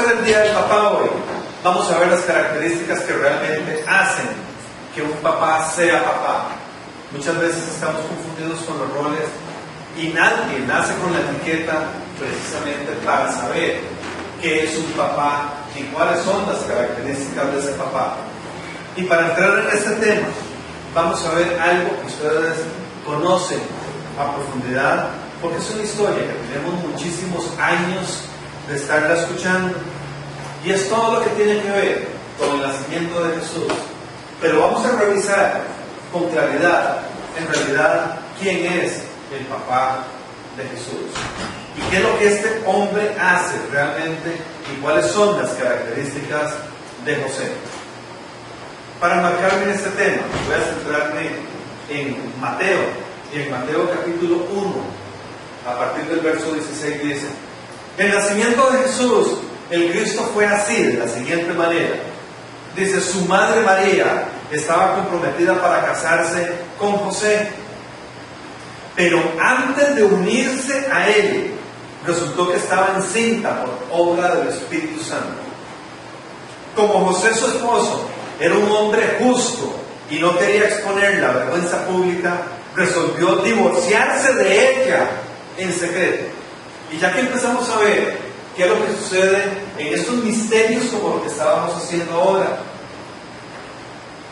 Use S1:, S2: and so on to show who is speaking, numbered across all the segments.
S1: ser el Día del Papá hoy, vamos a ver las características que realmente hacen que un papá sea papá. Muchas veces estamos confundidos con los roles y nadie nace con la etiqueta precisamente para saber qué es un papá y cuáles son las características de ese papá. Y para entrar en este tema, vamos a ver algo que ustedes conocen a profundidad, porque es una historia que tenemos muchísimos años de estarla escuchando, y es todo lo que tiene que ver con el nacimiento de Jesús. Pero vamos a revisar con claridad, en realidad, quién es el papá de Jesús y qué es lo que este hombre hace realmente y cuáles son las características de José. Para marcarme en este tema, voy a centrarme en Mateo, y en Mateo capítulo 1, a partir del verso 16 dice: el nacimiento de Jesús, el Cristo, fue así, de la siguiente manera. Dice, su madre María estaba comprometida para casarse con José, pero antes de unirse a él, resultó que estaba encinta por obra del Espíritu Santo. Como José, su esposo, era un hombre justo y no quería exponer la vergüenza pública, resolvió divorciarse de ella en secreto. Y ya que empezamos a ver qué es lo que sucede en estos misterios como lo que estábamos haciendo ahora,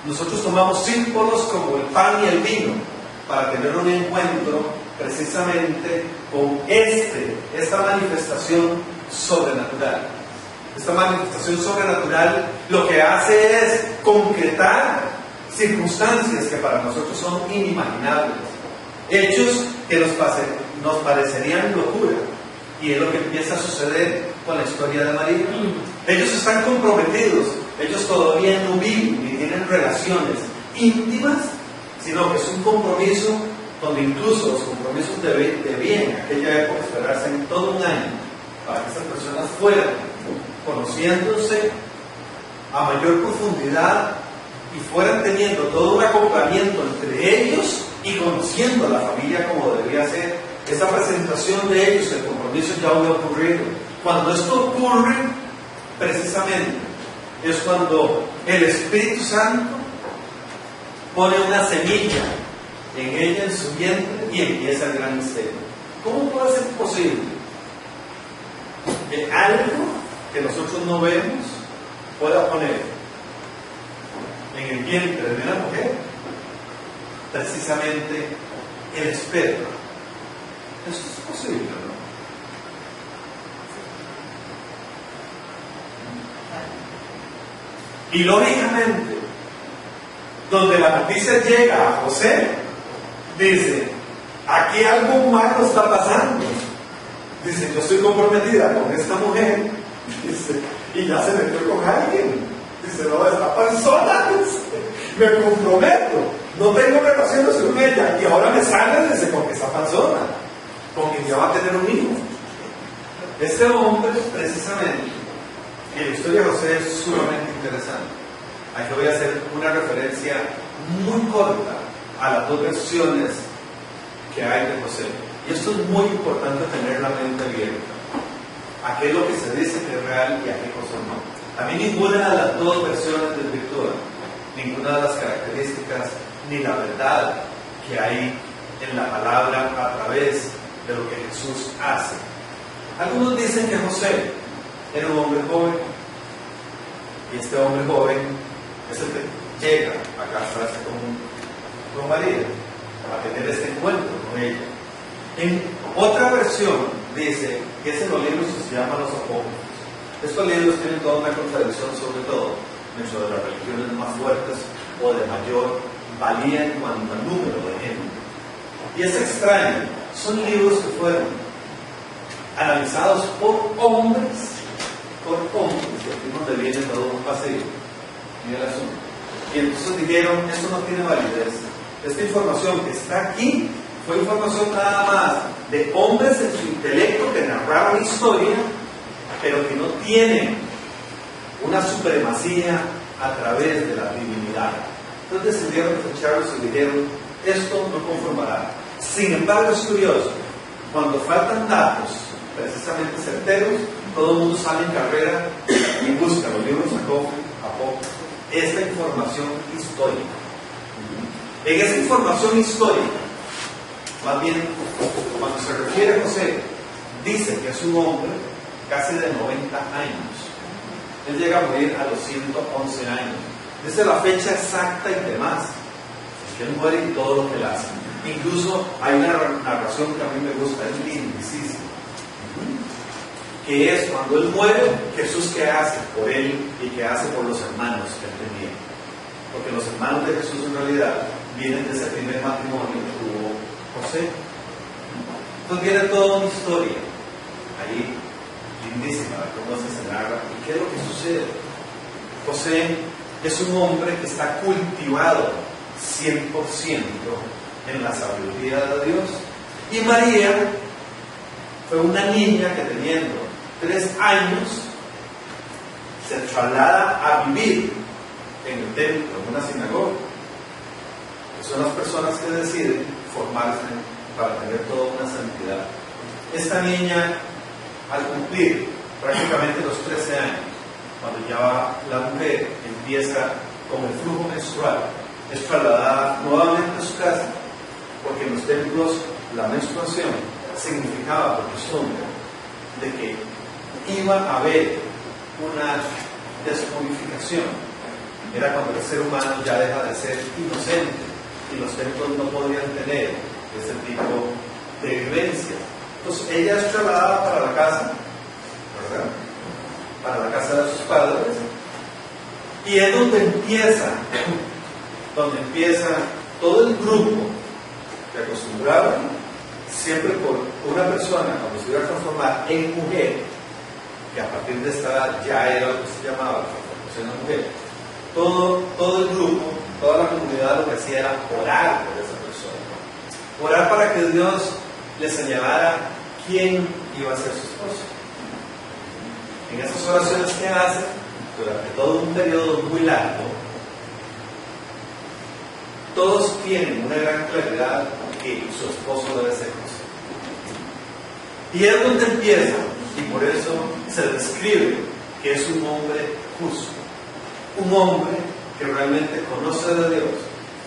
S1: nosotros tomamos símbolos como el pan y el vino para tener un encuentro precisamente con esta manifestación sobrenatural. Esta manifestación sobrenatural lo que hace es concretar circunstancias que para nosotros son inimaginables, hechos que nos parecerían locura, y es lo que empieza a suceder con la historia de María. Ellos están comprometidos, ellos todavía no viven ni tienen relaciones íntimas, sino que es un compromiso donde incluso los compromisos debían en aquella época esperarse en todo un año para que estas personas fueran conociéndose a mayor profundidad y fueran teniendo todo un acoplamiento entre ellos y conociendo a la familia como debería ser. Esa presentación de ellos, el compromiso ya había ocurrido. Cuando esto ocurre, precisamente, es cuando el Espíritu Santo pone una semilla en ella, en su vientre, y empieza el gran misterio. ¿Cómo puede ser posible que algo que nosotros no vemos pueda poner en el vientre de una mujer precisamente el esperma? Eso es posible, ¿no? Y lógicamente, donde la noticia llega a José, dice, aquí algo malo está pasando. Dice, yo estoy comprometida con esta mujer, dice, y ya se metió con alguien. Dice, no, esta persona, dice, me comprometo, no tengo relaciones con ella, y ahora me sale, dice, con esa persona, con quien ya va a tener un hijo. Este hombre, precisamente, y la historia de José es sumamente interesante. Aquí voy a hacer una referencia muy corta a las dos versiones que hay de José. Y esto es muy importante tener la mente abierta. ¿A qué es lo que se dice que es real y a qué cosa no? A mí ninguna de las dos versiones desvirtúa ninguna de las características ni la verdad que hay en la palabra a través de lo que Jesús hace. Algunos dicen que José era un hombre joven, y este hombre joven es el que llega a casarse con María, a tener este encuentro con ella. En otra versión dice que ese los libros se llaman los apócrifos. Estos libros tienen toda una contradicción, sobre todo dentro de las religiones más fuertes o de mayor valía en cuanto al número de gente. Y es extraño, son libros que fueron analizados por hombres, y aquí es donde viene todo un paseo en el asunto. Y entonces dijeron, esto no tiene validez. Esta información que está aquí fue información nada más de hombres en su intelecto que narraron historia, pero que no tienen una supremacía a través de la divinidad. Entonces decidieron desecharlos y dijeron, esto no conformará. Sin embargo, es curioso, cuando faltan datos precisamente certeros, todo el mundo sale en carrera y busca los libros apócrifos, esta información histórica. En esa información histórica, más bien, cuando se refiere a José, dice que es un hombre casi de 90 años. Él llega a morir a los 111 años. Dice la fecha exacta y demás. Que él muere y todo lo que él hace. Incluso hay una narración que a mí me gusta, es lindísima. Que es cuando él muere, Jesús qué hace por él y qué hace por los hermanos que él tenía. Porque los hermanos de Jesús en realidad vienen de ese primer matrimonio que tuvo José. Entonces viene toda una historia ahí, lindísima, cómo se narra y qué es lo que sucede. José es un hombre que está cultivado 100% en la sabiduría de Dios. Y María fue una niña que teniendo 3 años se traslada a vivir en el templo, en una sinagoga. Son las personas que deciden formarse para tener toda una santidad. Esta niña, al cumplir prácticamente los 13 años, cuando ya la mujer empieza con el flujo menstrual, es trasladada nuevamente a su casa, porque en los templos la menstruación significaba por costumbre de que iba a haber una despurificación. Era cuando el ser humano ya deja de ser inocente y los templos no podían tener ese tipo de vivencia. Entonces ella es trasladada para la casa, ¿verdad? Para la casa de sus padres, y es donde empieza todo el grupo que acostumbraba siempre por una persona cuando se iba a transformar en mujer, que a partir de esta edad ya era lo que se llamaba la transformación en mujer. Todo el grupo, toda la comunidad lo que hacía era orar por esa persona, orar para que Dios le señalara quién iba a ser su esposo. En esas oraciones que hace durante todo un periodo muy largo, todos tienen una gran claridad que su esposo debe ser José. Y es donde empieza, y por eso se describe que es un hombre justo, un hombre que realmente conoce de Dios,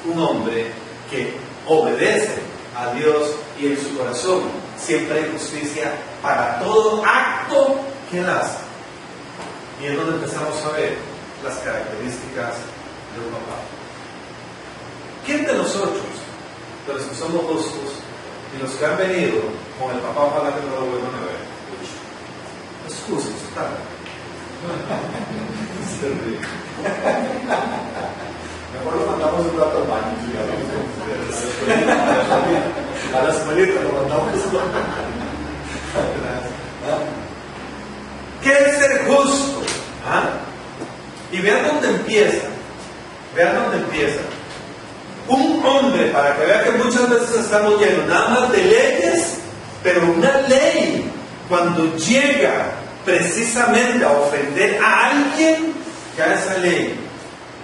S1: un hombre que obedece a Dios y en su corazón siempre hay justicia para todo acto que él hace. Y es donde empezamos a ver las características de un papá. ¿Quién de nosotros, de los que somos justos y los que han venido con el papá, ojalá que no lo vuelvan a ver? Excusen, está.
S2: Mejor lo mandamos un rato al baño. A la escuelita lo mandamos.
S1: ¿Qué es ser justo? Y vean dónde empieza. Un hombre, para que vean que muchas veces estamos llenos nada más de leyes, pero una ley, cuando llega precisamente a ofender a alguien, ya esa ley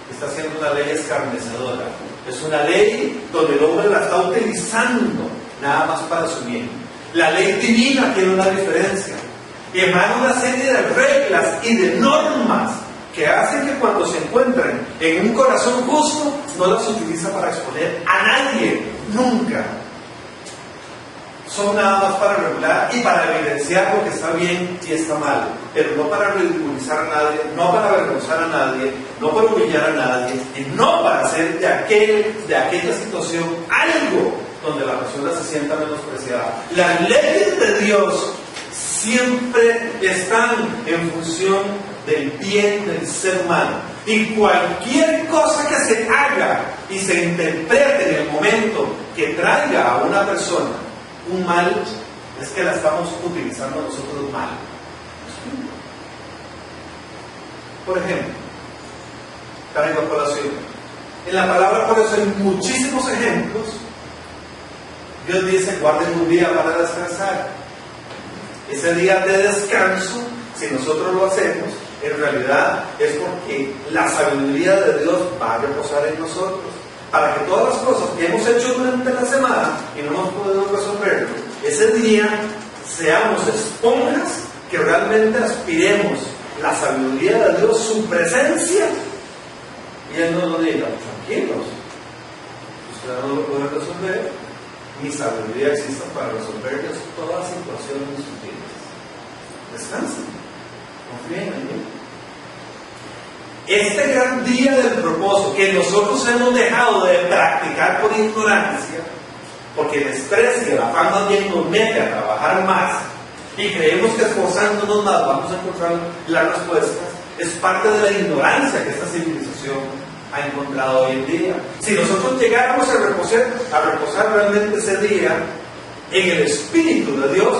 S1: está siendo una ley escarnecedora. Es una ley donde el hombre la está utilizando nada más para su bien. La ley divina tiene una diferencia. Emana una serie de reglas y de normas que hacen que cuando se encuentren en un corazón justo, no las utiliza para exponer a nadie, nunca. Son nada más para regular y para evidenciar lo que está bien y está mal, pero no para ridiculizar a nadie, no para avergonzar a nadie, no para humillar a nadie, y no para hacer de aquella situación algo donde la persona se sienta menospreciada. Las leyes de Dios siempre están en función del bien del ser humano, y cualquier cosa que se haga y se interprete en el momento que traiga a una persona un mal, es que la estamos utilizando nosotros mal. Por ejemplo, traigo a colación, en la palabra por eso hay muchísimos ejemplos. Dios dice: guarden un día para descansar. Ese día de descanso, si nosotros lo hacemos, en realidad es porque la sabiduría de Dios va a reposar en nosotros, para que todas las cosas que hemos hecho durante la semana y no hemos podido resolver, ese día seamos esponjas que realmente aspiremos la sabiduría de Dios, su presencia, y Él nos lo diga, tranquilos, usted no lo puede resolver, mi sabiduría existe para resolverles todas las situaciones de sus vidas. Descansen, confíen en mí. Este gran día del propósito que nosotros hemos dejado de practicar por ignorancia, porque el estrés y el afán también nos mete a trabajar más y creemos que esforzándonos más vamos a encontrar las respuestas, es parte de la ignorancia que esta civilización ha encontrado hoy en día. Si nosotros llegáramos a reposar realmente ese día en el Espíritu de Dios,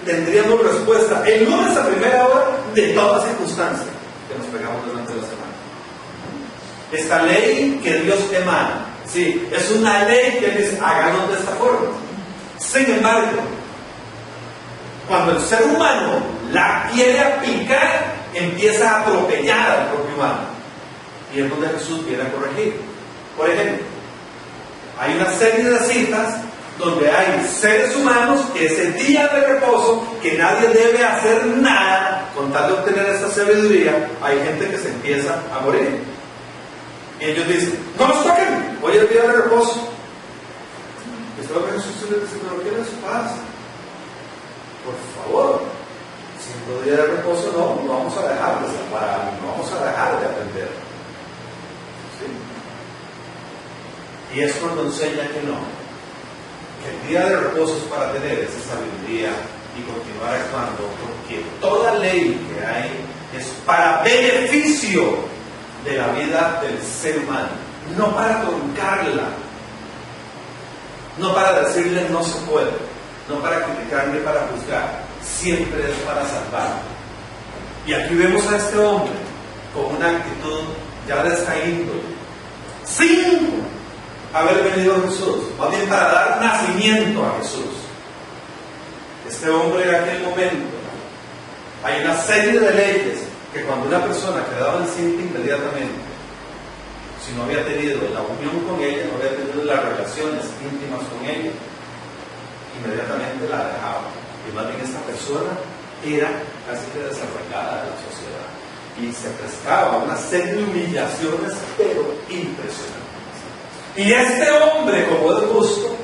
S1: tendríamos respuesta el lunes a primera hora de todas circunstancias que nos pegamos durante la semana. Esta ley que Dios emana, sí, es una ley que dice, háganos de esta forma. Sin embargo, cuando el ser humano la quiere aplicar, empieza a atropellar al propio humano. Y es donde Jesús viene a corregir. Por ejemplo, hay una serie de citas donde hay seres humanos que ese día de reposo, que nadie debe hacer nada con tal de obtener esta sabiduría, hay gente que se empieza a morir. Y ellos dicen, no nos toquen, hoy es el día de reposo. Y esto es lo que Jesús les dice, pero ¿qué les pasa? Por favor, siendo día de reposo no vamos a dejar de separar, no vamos a dejar de aprender. ¿Sí? Y es cuando enseña que no, que el día de reposo es para tener esa sabiduría y continuar actuando, porque toda ley que hay es para beneficio de la vida del ser humano, no para truncarla, no para decirle no se puede, no para criticar ni para juzgar, siempre es para salvar. Y aquí vemos a este hombre con una actitud ya de esta índole, sin haber venido a Jesús, más bien para dar nacimiento a Jesús. Este hombre en aquel momento, hay una serie de leyes que cuando una persona quedaba encinta inmediatamente, si no había tenido la unión con ella, no había tenido las relaciones íntimas con ella, inmediatamente la dejaba. Y más bien esta persona era casi que desarraigada de la sociedad y se prestaba a una serie de humillaciones, pero impresionantes. Y este hombre, como de gusto,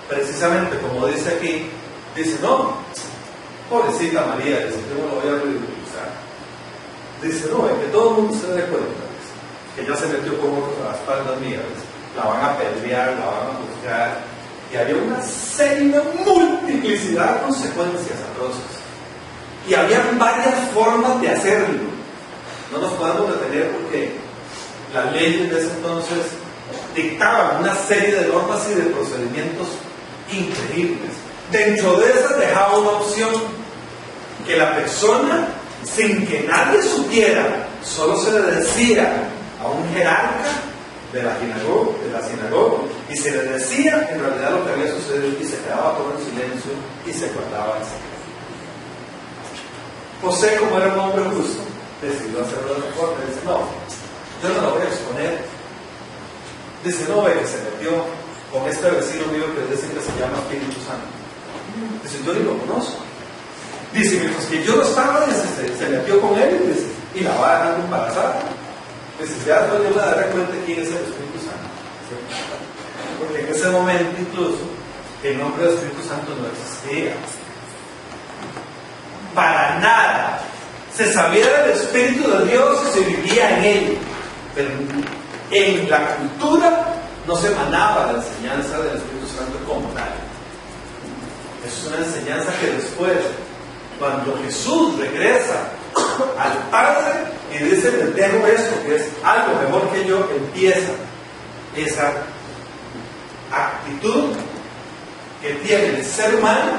S1: precisamente como dice aquí, dice, no, pobrecita María, dice, yo no lo voy a ridiculizar. Dice, no, es que todo el mundo se dé cuenta, dice, que ella se metió con otros a las espaldas mías, dice, la van a pelear, la van a juzgar, y había una serie, una multiplicidad de consecuencias atroces. Y había varias formas de hacerlo. No nos podemos detener porque las leyes de ese entonces dictaban una serie de normas y de procedimientos increíbles. Dentro de esas dejaba una opción que la persona, sin que nadie supiera, solo se le decía a un jerarca de la sinagoga, y se le decía en realidad lo que había sucedido y se quedaba todo en silencio y se guardaba el secreto. José, como era un hombre justo, decidió hacerlo de otra forma. Dice, no, yo no lo voy a exponer. Dice, no, ve que se metió con este vecino mío que dice que se llama Espíritu Santo. Dice, yo ni lo conozco. Dice, mientras que yo no estaba, dice, se metió con él, dice, y la va dejando embarazada. Dice, ya después yo me daré cuenta quién es el Espíritu Santo. Porque en ese momento incluso el nombre del Espíritu Santo no existía. Para nada. Se sabía del Espíritu de Dios y se vivía en él. Pero en la cultura no se emanaba la enseñanza del Espíritu Santo como tal. Es una enseñanza que después, cuando Jesús regresa al Padre y dice, les dejo esto, que es algo mejor que yo, empieza esa actitud que tiene el ser humano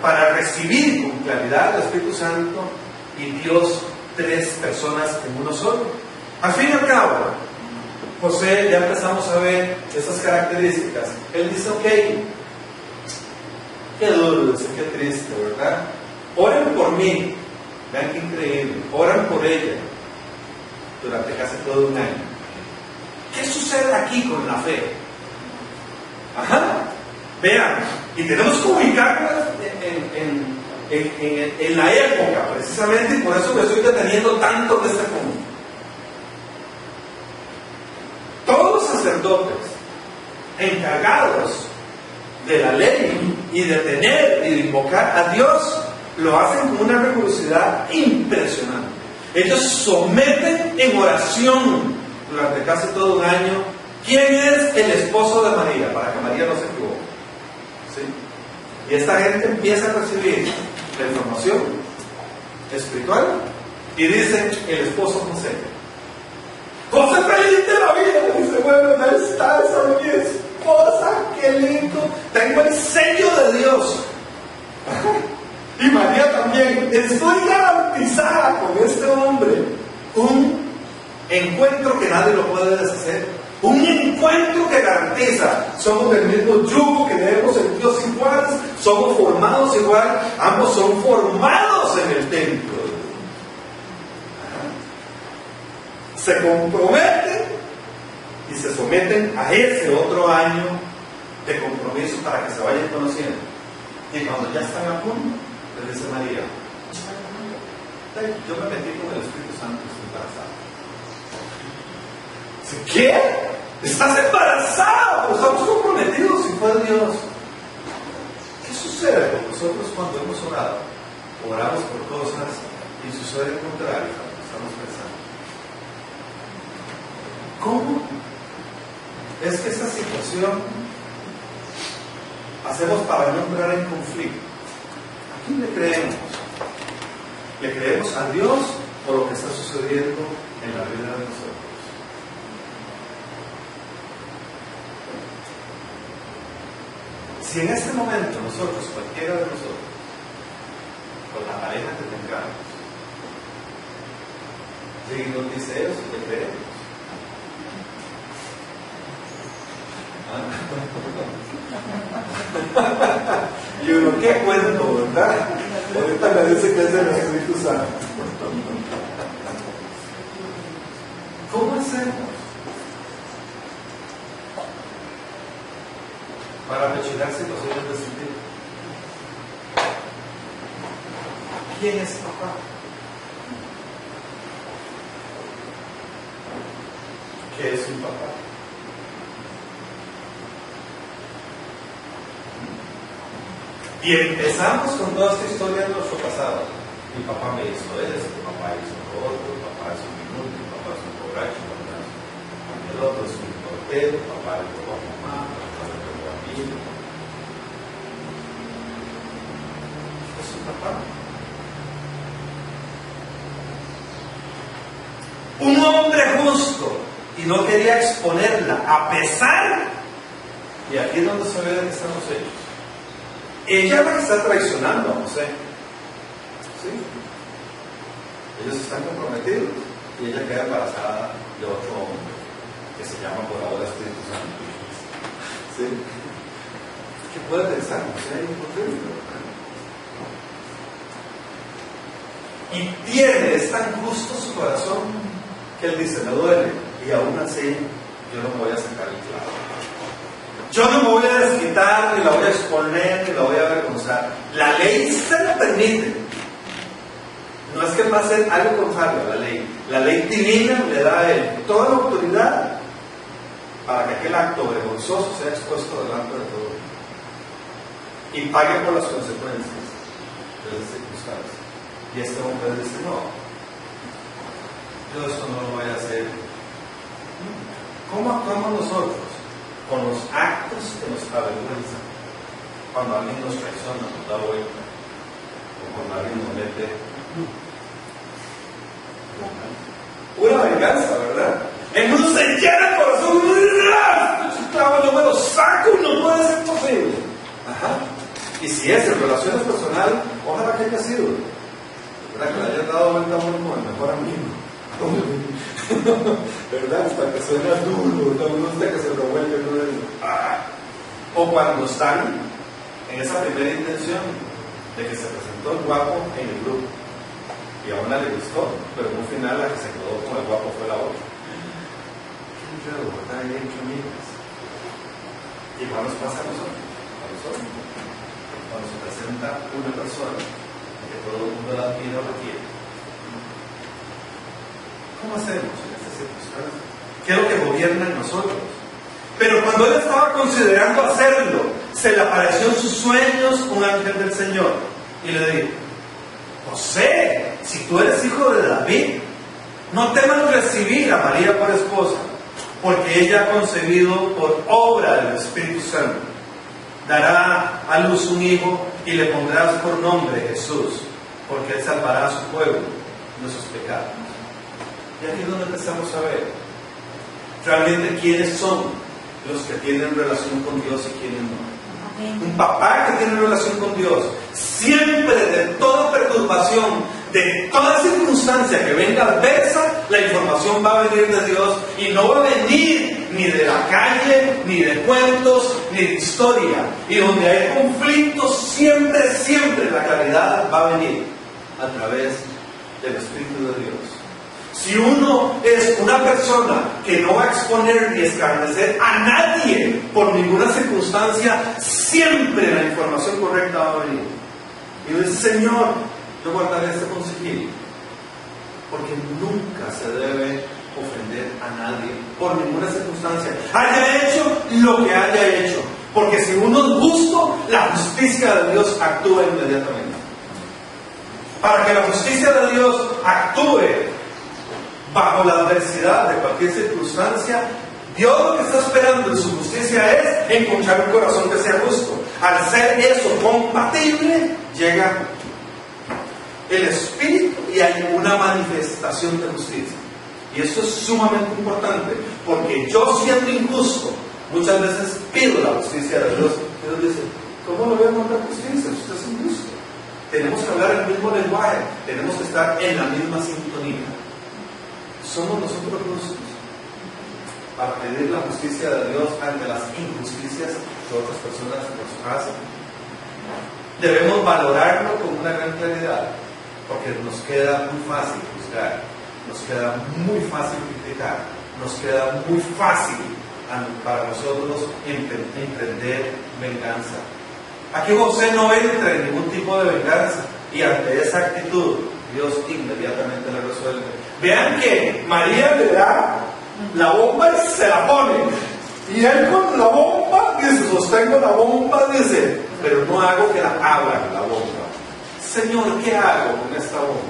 S1: para recibir con claridad el Espíritu Santo y Dios, tres personas en uno solo. Al fin y al cabo, José, ya empezamos a ver esas características. Él dice, ok, qué duro, dice, qué triste, ¿verdad? Oren por mí. Vean qué increíble. Oran por ella durante casi todo un año. ¿Qué sucede aquí con la fe? Ajá. Vean, y tenemos que ubicarlas en la época, precisamente, y por eso me estoy deteniendo tanto en este punto. Todos los sacerdotes encargados de la ley y de tener y de invocar a Dios lo hacen con una rigurosidad impresionante. Ellos someten en oración durante casi todo un año quién es el esposo de María, para que María no se equivoque. ¿Sí? Y esta gente empieza a recibir la información espiritual y dice el esposo José. José feliz de la vida, dice, bueno, ya está, esa es mi esposa, qué lindo, tengo el sello de Dios. Y María también, estoy garantizada con este hombre un encuentro que nadie lo puede deshacer, un encuentro que garantiza, somos del mismo yugo, que creemos en Dios iguales, somos formados igual, ambos son formados en el templo. Se comprometen y se someten a ese otro año de compromiso para que se vayan conociendo. Y cuando ya están a punto, les dice María, yo me metí con el Espíritu Santo y estoy embarazada. ¿Qué? ¿Estás embarazada? Pues estamos comprometidos y fue Dios. ¿Qué sucede con nosotros cuando hemos orado? Oramos por cosas y sucede lo contrario a lo que estamos pensando. ¿Cómo es que esa situación hacemos para no entrar en conflicto? ¿A quién le creemos? ¿Le creemos a Dios o lo que está sucediendo en la vida de nosotros? Si en este momento nosotros, cualquiera de nosotros, con la pareja que tengamos, si nos dice eso, ¿le creemos? Y uno, ¿qué cuento, verdad? Ahorita me dice que es el Espíritu Santo. ¿Cómo hacemos para rechinar situaciones de ese tipo? ¿Quién es papá? ¿Qué es un papá? Y empezamos con toda esta historia de nuestro pasado. Mi papá me hizo esto, mi papá hizo lo otro, mi papá es un minuto, mi papá es un borracho, mi papá es el otro es un portero, mi papá le pegó a mamá, mi papá le pegó a mí. Es un papá. Un hombre justo y no quería exponerla a pesar, y aquí es donde se ve de que estamos hechos. Ella es la que está traicionando a José. ¿Sí? Ellos están comprometidos y ella queda embarazada de otro hombre que se llama por ahora Espíritu Santo. ¿Sí? ¿Qué puede pensar? José es imposible. Y tiene, es tan justo su corazón que él dice, me duele, y aún así yo no me voy a sacar el clavo. Yo no me voy a desquitar, ni la voy a exponer, ni la voy a avergonzar. La ley se lo permite. No es que pase algo contrario a la ley. La ley divina le da a él toda la autoridad para que aquel acto vergonzoso sea expuesto delante de todos y pague por las consecuencias de las circunstancias. Y este hombre dice, no, yo esto no lo voy a hacer. ¿Cómo actuamos nosotros con los actos que nos avergüenzan? Cuando alguien nos traiciona, nos da vuelta, o cuando alguien nos mete una venganza, ¿verdad? En uno se llena el corazón, claro, yo me lo saco, no puede ser posible. Ajá. Y si es en relaciones personales, ojalá que haya sido, ¿verdad? Que le hayan dado vuelta a uno como el mejor amigo. ¿Verdad? Hasta que suena duro, uno hasta que se revuelve uno. O cuando están en esa primera intención de que se presentó el guapo en el grupo y a una le gustó, pero en un final la que se quedó con el guapo fue la otra. Qué enredo, ¿verdad? Hay hecho amigas. Igual nos pasa a nosotros. Cuando se presenta una persona que todo el mundo la pide o requiere. ¿Cómo hacemos en estas circunstancias? ¿Qué es lo que gobierna en nosotros? Pero cuando él estaba considerando hacerlo, se le apareció en sus sueños un ángel del Señor y le dijo: José, si tú eres hijo de David, no temas recibir a María por esposa, porque ella ha concebido por obra del Espíritu Santo. Dará a luz un hijo y le pondrás por nombre Jesús, porque él salvará a su pueblo de sus pecados. Y aquí es donde empezamos a ver realmente quiénes son los que tienen relación con Dios y quiénes no. Un papá que tiene relación con Dios, siempre, de toda perturbación, de toda circunstancia que venga adversa, la información va a venir de Dios y no va a venir ni de la calle, ni de cuentos, ni de historia. Y donde hay conflictos, siempre la claridad va a venir a través del Espíritu de Dios. Si uno es una persona que no va a exponer ni escarnecer a nadie por ninguna circunstancia, siempre la información correcta va a venir. Y dice: Señor, yo guardaré este consejillo, porque nunca se debe ofender a nadie por ninguna circunstancia, haya hecho lo que haya hecho, porque si uno es justo, la justicia de Dios actúa inmediatamente. Para que la justicia de Dios actúe bajo la adversidad de cualquier circunstancia, Dios lo que está esperando en su justicia es encontrar un corazón que sea justo. Al ser eso compatible, llega el Espíritu y hay una manifestación de justicia. Y eso es sumamente importante, porque yo, siendo injusto, muchas veces pido la justicia de Dios. Dios dice: ¿cómo no voy a encontrar justicia? Usted es injusto. Tenemos que hablar el mismo lenguaje, tenemos que estar en la misma sintonía. Somos nosotros justos para pedir la justicia de Dios ante las injusticias de otras personas por su casa. Debemos valorarlo con una gran claridad, porque nos queda muy fácil juzgar, nos queda muy fácil criticar, nos queda muy fácil para nosotros emprender venganza. Aquí José no entra en ningún tipo de venganza, y ante esa actitud Dios inmediatamente la resuelve. Vean que María le da la bomba y se la pone, y él con la bomba dice: sostengo la bomba, dice, pero no hago que la abran la bomba. Señor, ¿qué hago con esta bomba?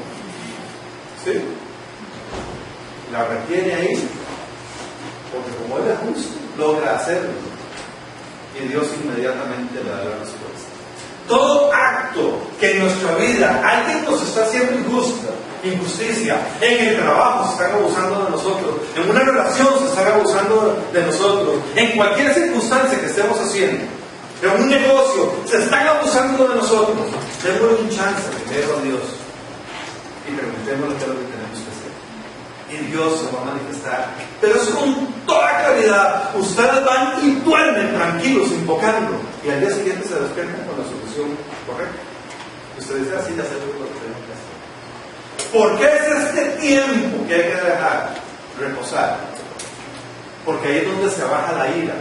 S1: ¿Sí? La retiene ahí, porque como él es justo, logra hacerlo, y Dios inmediatamente le da la respuesta. Todo acto que en nuestra vida alguien nos está haciendo injusticia, en el trabajo se están abusando de nosotros, en una relación se están abusando de nosotros, en cualquier circunstancia que estemos haciendo, en un negocio se están abusando de nosotros, démosle un chance primero a Dios y preguntémosle qué es lo que tenemos que hacer, y Dios se va a manifestar. Pero es con toda claridad. Ustedes van y duermen tranquilos invocando, y al día siguiente se despiertan con la solución correcta. Usted dice: así, ya sé lo que tenemos que hacer. ¿Por qué es este tiempo que hay que dejar reposar? Porque ahí es donde se baja la ira,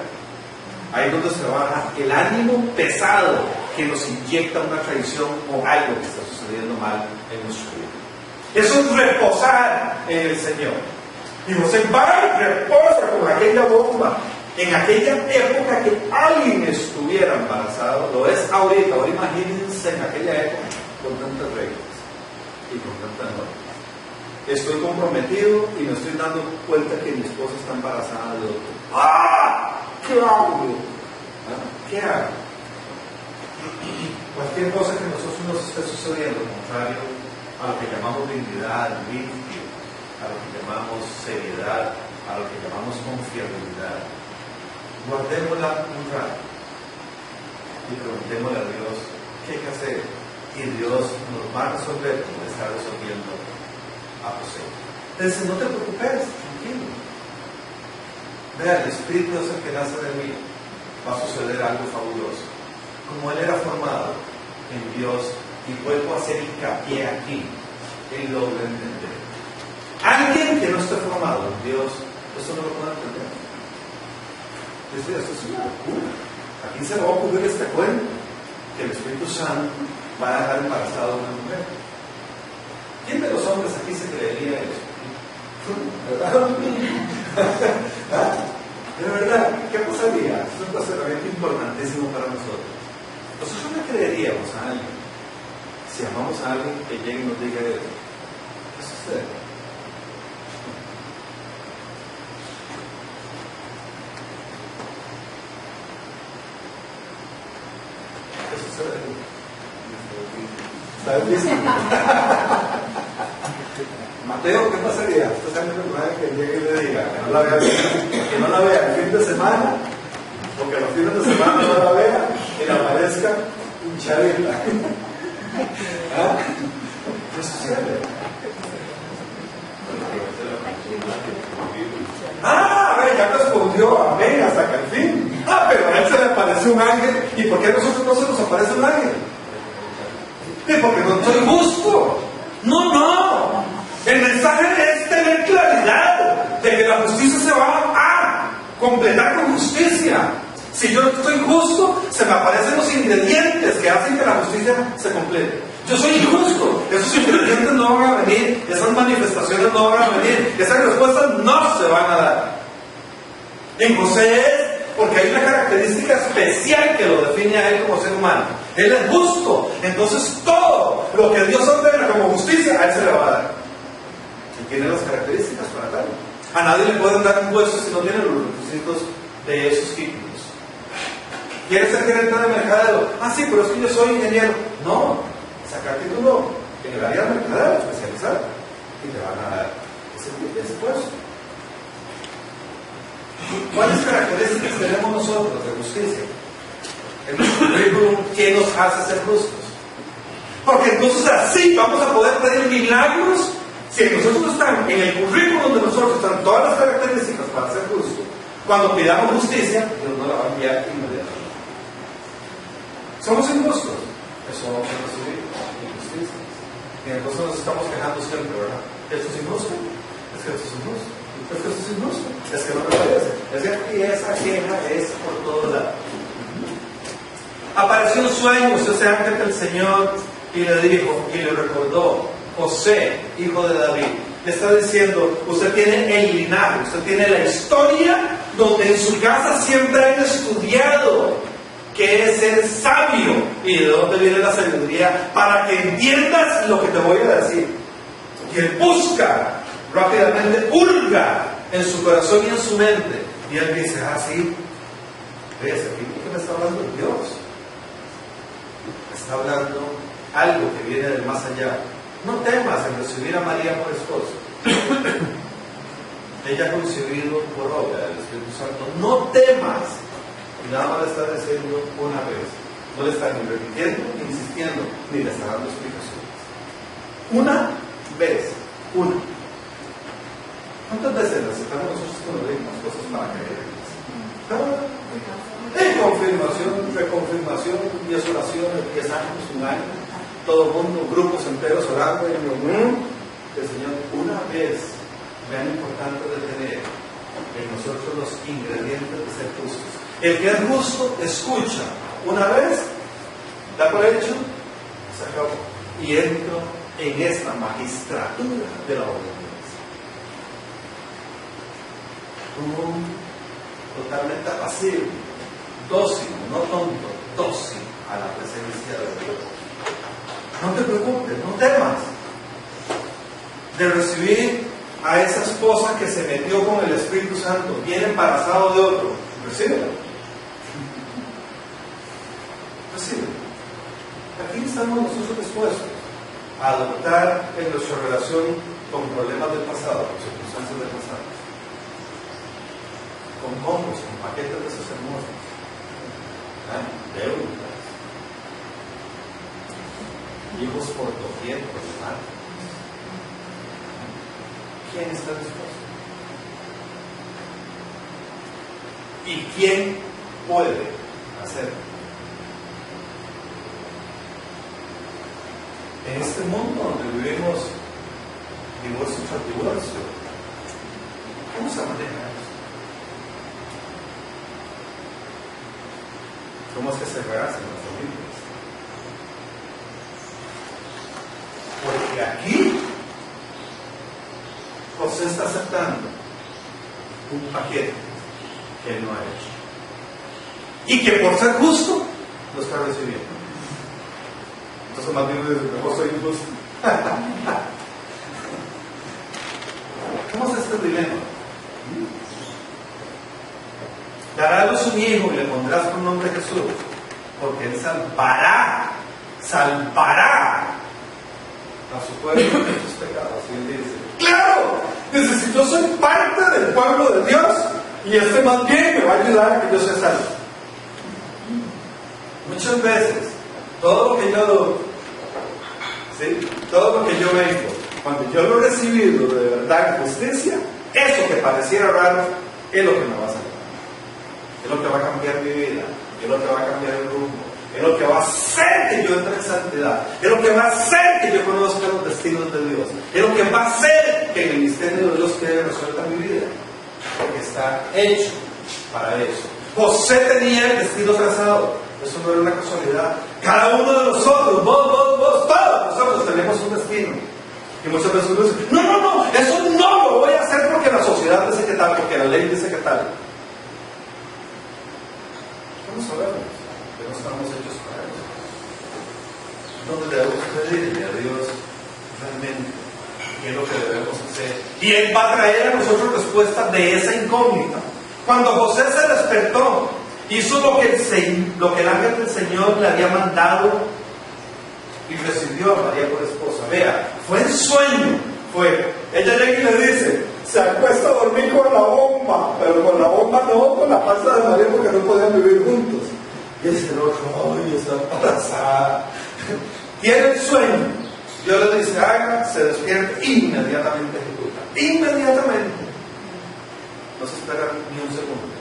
S1: ahí es donde se baja el ánimo pesado que nos inyecta una traición o algo que está sucediendo mal en nuestra vida. Eso es reposar en el Señor. Y José va y reposa con aquella bomba. En aquella época que alguien estuviera embarazado, lo es ahorita. Ahora imagínense en aquella época con tantas reglas y con tantas normas. Estoy comprometido y me estoy dando cuenta que mi esposa está embarazada de otro. ¡Ah! ¿Qué hago? ¿Qué hago? Cualquier cosa que a nosotros nos esté sucediendo, contrario a lo que llamamos dignidad, limpio, a lo que llamamos seriedad, a lo que llamamos confiabilidad, guardémosla un rato y preguntémosle a Dios qué hay que hacer, y Dios nos va a resolver como está resolviendo a José. Entonces, no te preocupes, tranquilo. Vea, el Espíritu es el que nace de mí. Va a suceder algo fabuloso. Como él era formado en Dios, y vuelvo a hacer hincapié aquí, él logra entender. Alguien que no esté formado en Dios, esto no lo puede entender. Dice: esto es una locura. Aquí se va a ocurrir este cuento, que el Espíritu Santo van a dejar embarazada a una mujer. ¿Quién de los hombres aquí se creería eso? ¿Verdad? ¿Ah? De verdad, ¿qué pasaría? Es un cuestionamiento importantísimo para nosotros. Nosotros no creeríamos a alguien si amamos a alguien que llegue y nos diga eso. ¿Qué sucede? ¿Qué sucede? ¿Está difícil? Mateo, ¿qué pasaría? Usted sabe que llegue y le diga que no la vea el fin de semana, o que los fines de semana no la vea y le aparezca un chavita. ¿Ah? ¿Qué sucede? A ver, ya respondió amén hasta que al fin. Pero a él se le apareció un ángel. ¿Y por qué a nosotros no se nos aparece un ángel? Porque no soy justo. No. El mensaje es tener claridad de que la justicia se va a completar con justicia. Si yo estoy justo, se me aparecen los ingredientes que hacen que la justicia se complete. Yo soy injusto, esos ingredientes no van a venir, esas manifestaciones no van a venir, esas respuestas no se van a dar. En José es porque hay una característica especial que lo define a él como ser humano. Él es justo, entonces todo lo que Dios ordena como justicia, a él se le va a dar. Y tiene las características para darlo. A nadie le pueden dar un puesto si no tiene los requisitos de esos títulos. ¿Quieres ser gerente de mercadeo? Sí, pero es que yo soy ingeniero. No, sacar título en el área de mercadeo especializado y te van a dar ese puesto. ¿Cuáles características tenemos nosotros de justicia? En nuestro currículum, ¿qué nos hace ser justos? Porque entonces así vamos a poder pedir milagros. Si en nosotros están, en el currículum de nosotros están todas las características para ser justos, cuando pidamos justicia, Dios nos la va a enviar inmediatamente. ¿Somos injustos? Eso vamos a recibir injusticia. Y entonces nos estamos quejando siempre, ¿verdad? ¿Esto es injusto? Es que esto es injusto. Es que esto es injusto. Es que no me parece. Es que aquí esa queja es por todos lados. Apareció un sueño, ese ángel del Señor, y le dijo, y le recordó, José, hijo de David, le está diciendo, usted tiene el linaje, usted tiene la historia donde en su casa siempre han estudiado qué es ser sabio y de dónde viene la sabiduría, para que entiendas lo que te voy a decir. Y él busca rápidamente, hurga en su corazón y en su mente, y él dice, sí, ves, aquí me está hablando Dios, me está hablando algo que viene del más allá. No temas en recibir a María por esposa. Ella ha concebido por obra del Espíritu Santo. No temas. Y nada más le está diciendo una vez. No le está ni repitiendo, ni insistiendo, ni le está dando explicaciones. Una vez. Una. ¿Cuántas veces necesitamos nosotros cuando leemos cosas para creer? En confirmación, reconfirmación, 10 oraciones, 10 años, un año. Todo el mundo, grupos enteros orando y el Señor, una vez, vean lo importante de tener en nosotros los ingredientes de ser justos. El que es justo, escucha. Una vez, da por hecho, se acabó. Y entro en esta magistratura de la obediencia. Totalmente apacible, dócil, no tonto, dócil a la presencia de Dios. No te preocupes, no temas de recibir a esa esposa que se metió con el Espíritu Santo, viene embarazado de otro. Recíbelo. Recíbelo. Aquí estamos nosotros dispuestos a adoptar en nuestra relación con problemas del pasado, con circunstancias del pasado, con combos, con paquetes de esos hermosos, deudas, hijos por doquier, por demás. ¿Quién está dispuesto? ¿Y quién puede hacerlo? En este mundo donde vivimos divorcio tras divorcio, ¿cómo se maneja eso? ¿Cómo es que se rehacen las familias? José está aceptando un paquete que él no ha hecho. Y que por ser justo, lo está recibiendo. Entonces más bien dice, mejor soy injusto. ¿Cómo es este dilema? Dará a luz un hijo y le pondrás por nombre Jesús, porque él salvará a su pueblo de sus pecados. Y él dice, ¡claro! Dice, si yo soy parte del pueblo de Dios, y este más bien me va a ayudar a que yo sea salvo. Muchas veces, todo lo que yo doy, ¿sí? Todo lo que yo vengo, cuando yo lo he recibido de verdad en justicia, eso que pareciera raro, es lo que me va a salvar. Es lo que va a cambiar mi vida, es lo que va a cambiar el rumbo, es lo que va a hacer que yo entre en santidad, es lo que va a hacer que yo conozca los destinos de Dios, es lo que va a hacer que el ministerio de Dios quede resuelta en mi vida, porque está hecho para eso. José tenía el destino trazado, eso no era una casualidad. Cada uno de nosotros, vos, todos nosotros tenemos un destino. Y muchas veces uno dice, no, eso no lo voy a hacer porque la sociedad dice que tal, porque la ley dice que tal. ¿Cómo sabemos que no estamos hechos para eso? Entonces debemos pedirle a Dios realmente qué es lo que debemos hacer. Y Él va a traer a nosotros respuestas de esa incógnita. Cuando José se despertó, hizo lo que el ángel del Señor le había mandado y recibió a María por esposa. Vea, fue en sueño. Ella llega y le dice, se acuesta a dormir con la bomba, pero con la bomba no, con la panza de María, porque no podían vivir juntos. Y dice el otro, ay, está embarazada. Tiene el sueño. Dios le dice, haga, se despierta, inmediatamente ejecuta. Inmediatamente. No se espera ni un segundo.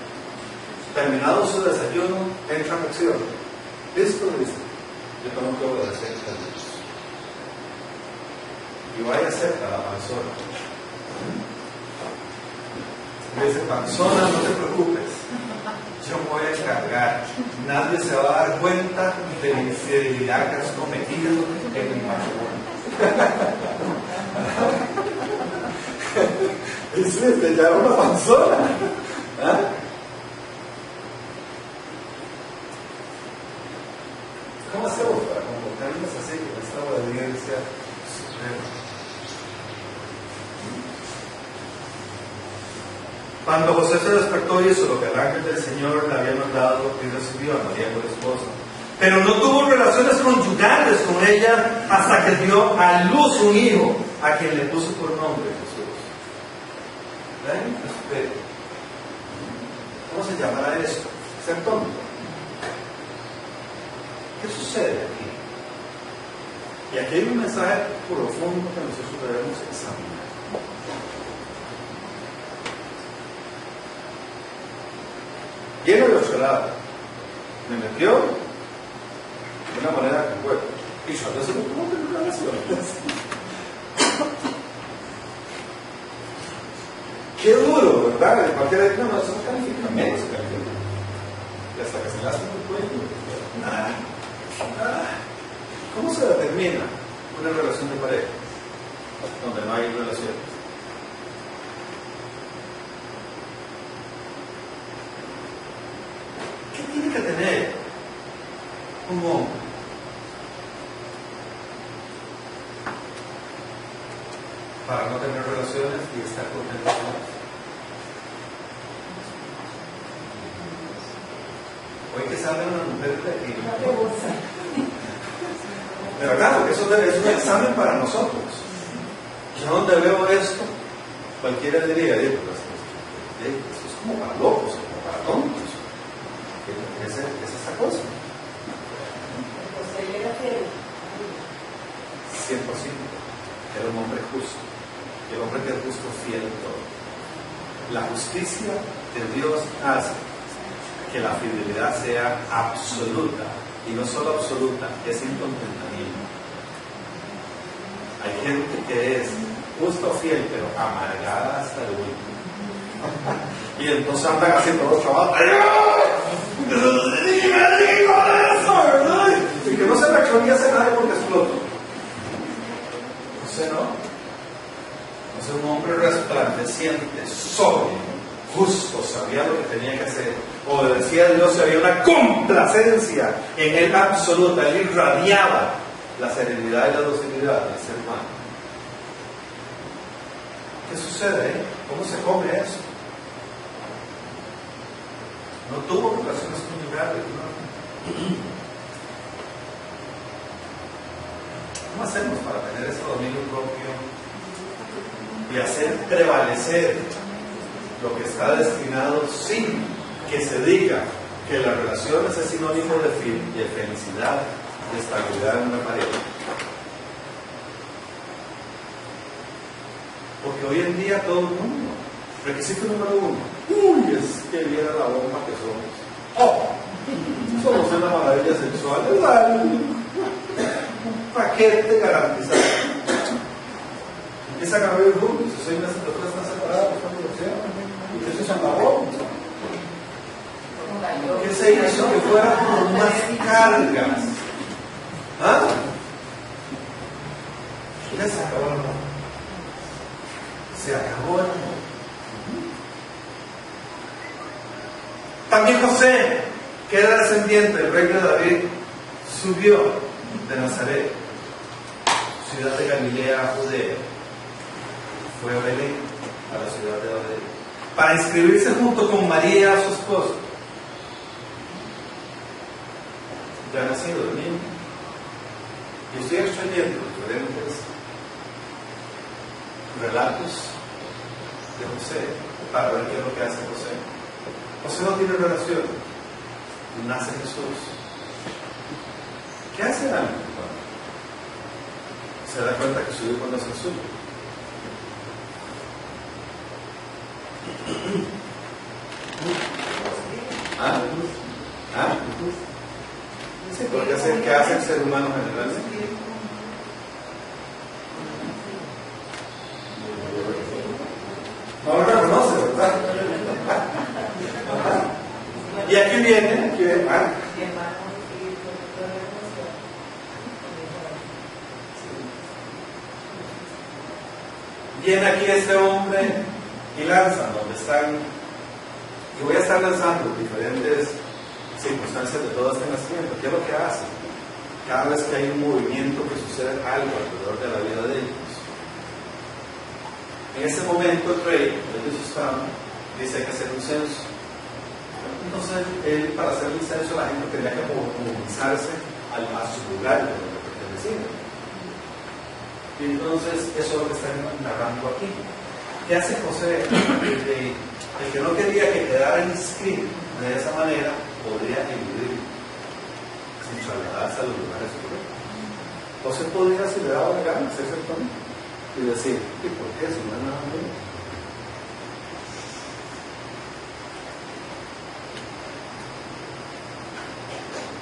S1: Terminado su desayuno, entra en acción. Listo, dice, yo tengo que obedecer a Dios. Y vaya a ser a la panzona. Dice, panzona, no te preocupes, yo me voy a encargar. Nadie se va a dar cuenta de la infidelidad que has cometido en mi matrimonio. Dice, ya era una panzona. ¿Ah? ¿Cómo hacemos para comportarnos así con esta obediencia suprema? Cuando José se despertó, hizo lo que el ángel del Señor le había mandado y recibió a María por esposa. Pero no tuvo relaciones conyugales con ella hasta que dio a luz un hijo, a quien le puso por nombre Jesús. ¿Ven? ¿Cómo se llamará esto? Ser tonto. ¿Qué sucede aquí? Y aquí hay un mensaje profundo que nosotros debemos examinar. Lleno de ochorada, me metió de una manera que fue. Y yo no sé cómo tener relaciones. Qué duro, ¿verdad? De cualquiera de no, eso no califica, menos califica. Y hasta que se le hace un cuello. Nada. ¿Cómo se determina una relación de pareja donde no hay relaciones? ¿Qué tiene que tener un hombre para no tener relaciones y estar contento con eso? Hoy que sale una mujer de aquí, de verdad, porque eso es un examen para nosotros. Yo donde veo esto, cualquiera diría, esto es como para locos, como para tontos. ¿Qué es esta cosa? 100%. Era un hombre justo. El hombre que es justo, fiel en todo. La justicia de Dios hace que la fidelidad sea absoluta. Y no solo absoluta, es incontentable. Hay gente que es justa o fiel, pero amargada hasta el último. Y entonces andan haciendo los trabajos. Y que no se reacciona a nadie porque explotó. No sé, ¿no? Entonces un hombre resplandeciente, sobrio, justo, sabía lo que tenía que hacer, obedecía a Dios y había una complacencia en él absoluta. Él irradiaba la serenidad y la docilidad del ser humano. ¿Qué sucede? ¿Cómo se come eso? No tuvo relaciones conyugales, ¿no? ¿Cómo hacemos para tener ese dominio propio y hacer prevalecer lo que está destinado sin que se diga que las relaciones es sinónimo de felicidad, de estabilidad en una pareja? Porque hoy en día todo el mundo, requisito número 1, es que viera la bomba que somos. Somos una maravilla sexual, ¿verdad? Un paquete garantizado. Empiezan a ver juntos, si 6 meses después están separados, están divorciados, y que eso se acabó. ¿Qué se hizo? Que fuera por más cargas. ¿Ah? Ya se acabó el amor. Se acabó el amor. También José, que era descendiente del rey de David, subió de Nazaret, ciudad de Galilea, Judea. Fue a Belén, a la ciudad de David, para inscribirse junto con María, su esposa. Ya ha nacido el niño. Y estoy extrayendo diferentes relatos de José para ver qué es lo que hace José. José no tiene relación. Nace Jesús. ¿Qué hace Ana? Se da cuenta que su hijo no es el suyo. Sí, porque ¿qué hace el ser humano generalmente? No lo reconoce, ¿verdad? Y aquí viene, viene aquí este hombre y lanzan donde están, y voy a estar lanzando diferentes circunstancias de todo este nacimiento. ¿Qué es lo que hace? Cada vez que hay un movimiento, que sucede algo alrededor de la vida de ellos. En ese momento el rey, ellos estaban, dice hay que hacer un censo. Entonces, él, para hacer el censo, la gente tenía que movilizarse a su lugar donde pertenecía. Y entonces, eso es lo que están narrando aquí. ¿Qué hace José? El que no quería que quedara inscrito de esa manera, podría eludir sin trasladarse a los lugares correctos. José podría, si le daba la gana, hacerse el tonto y decir, ¿y por qué? Si no es nada malo.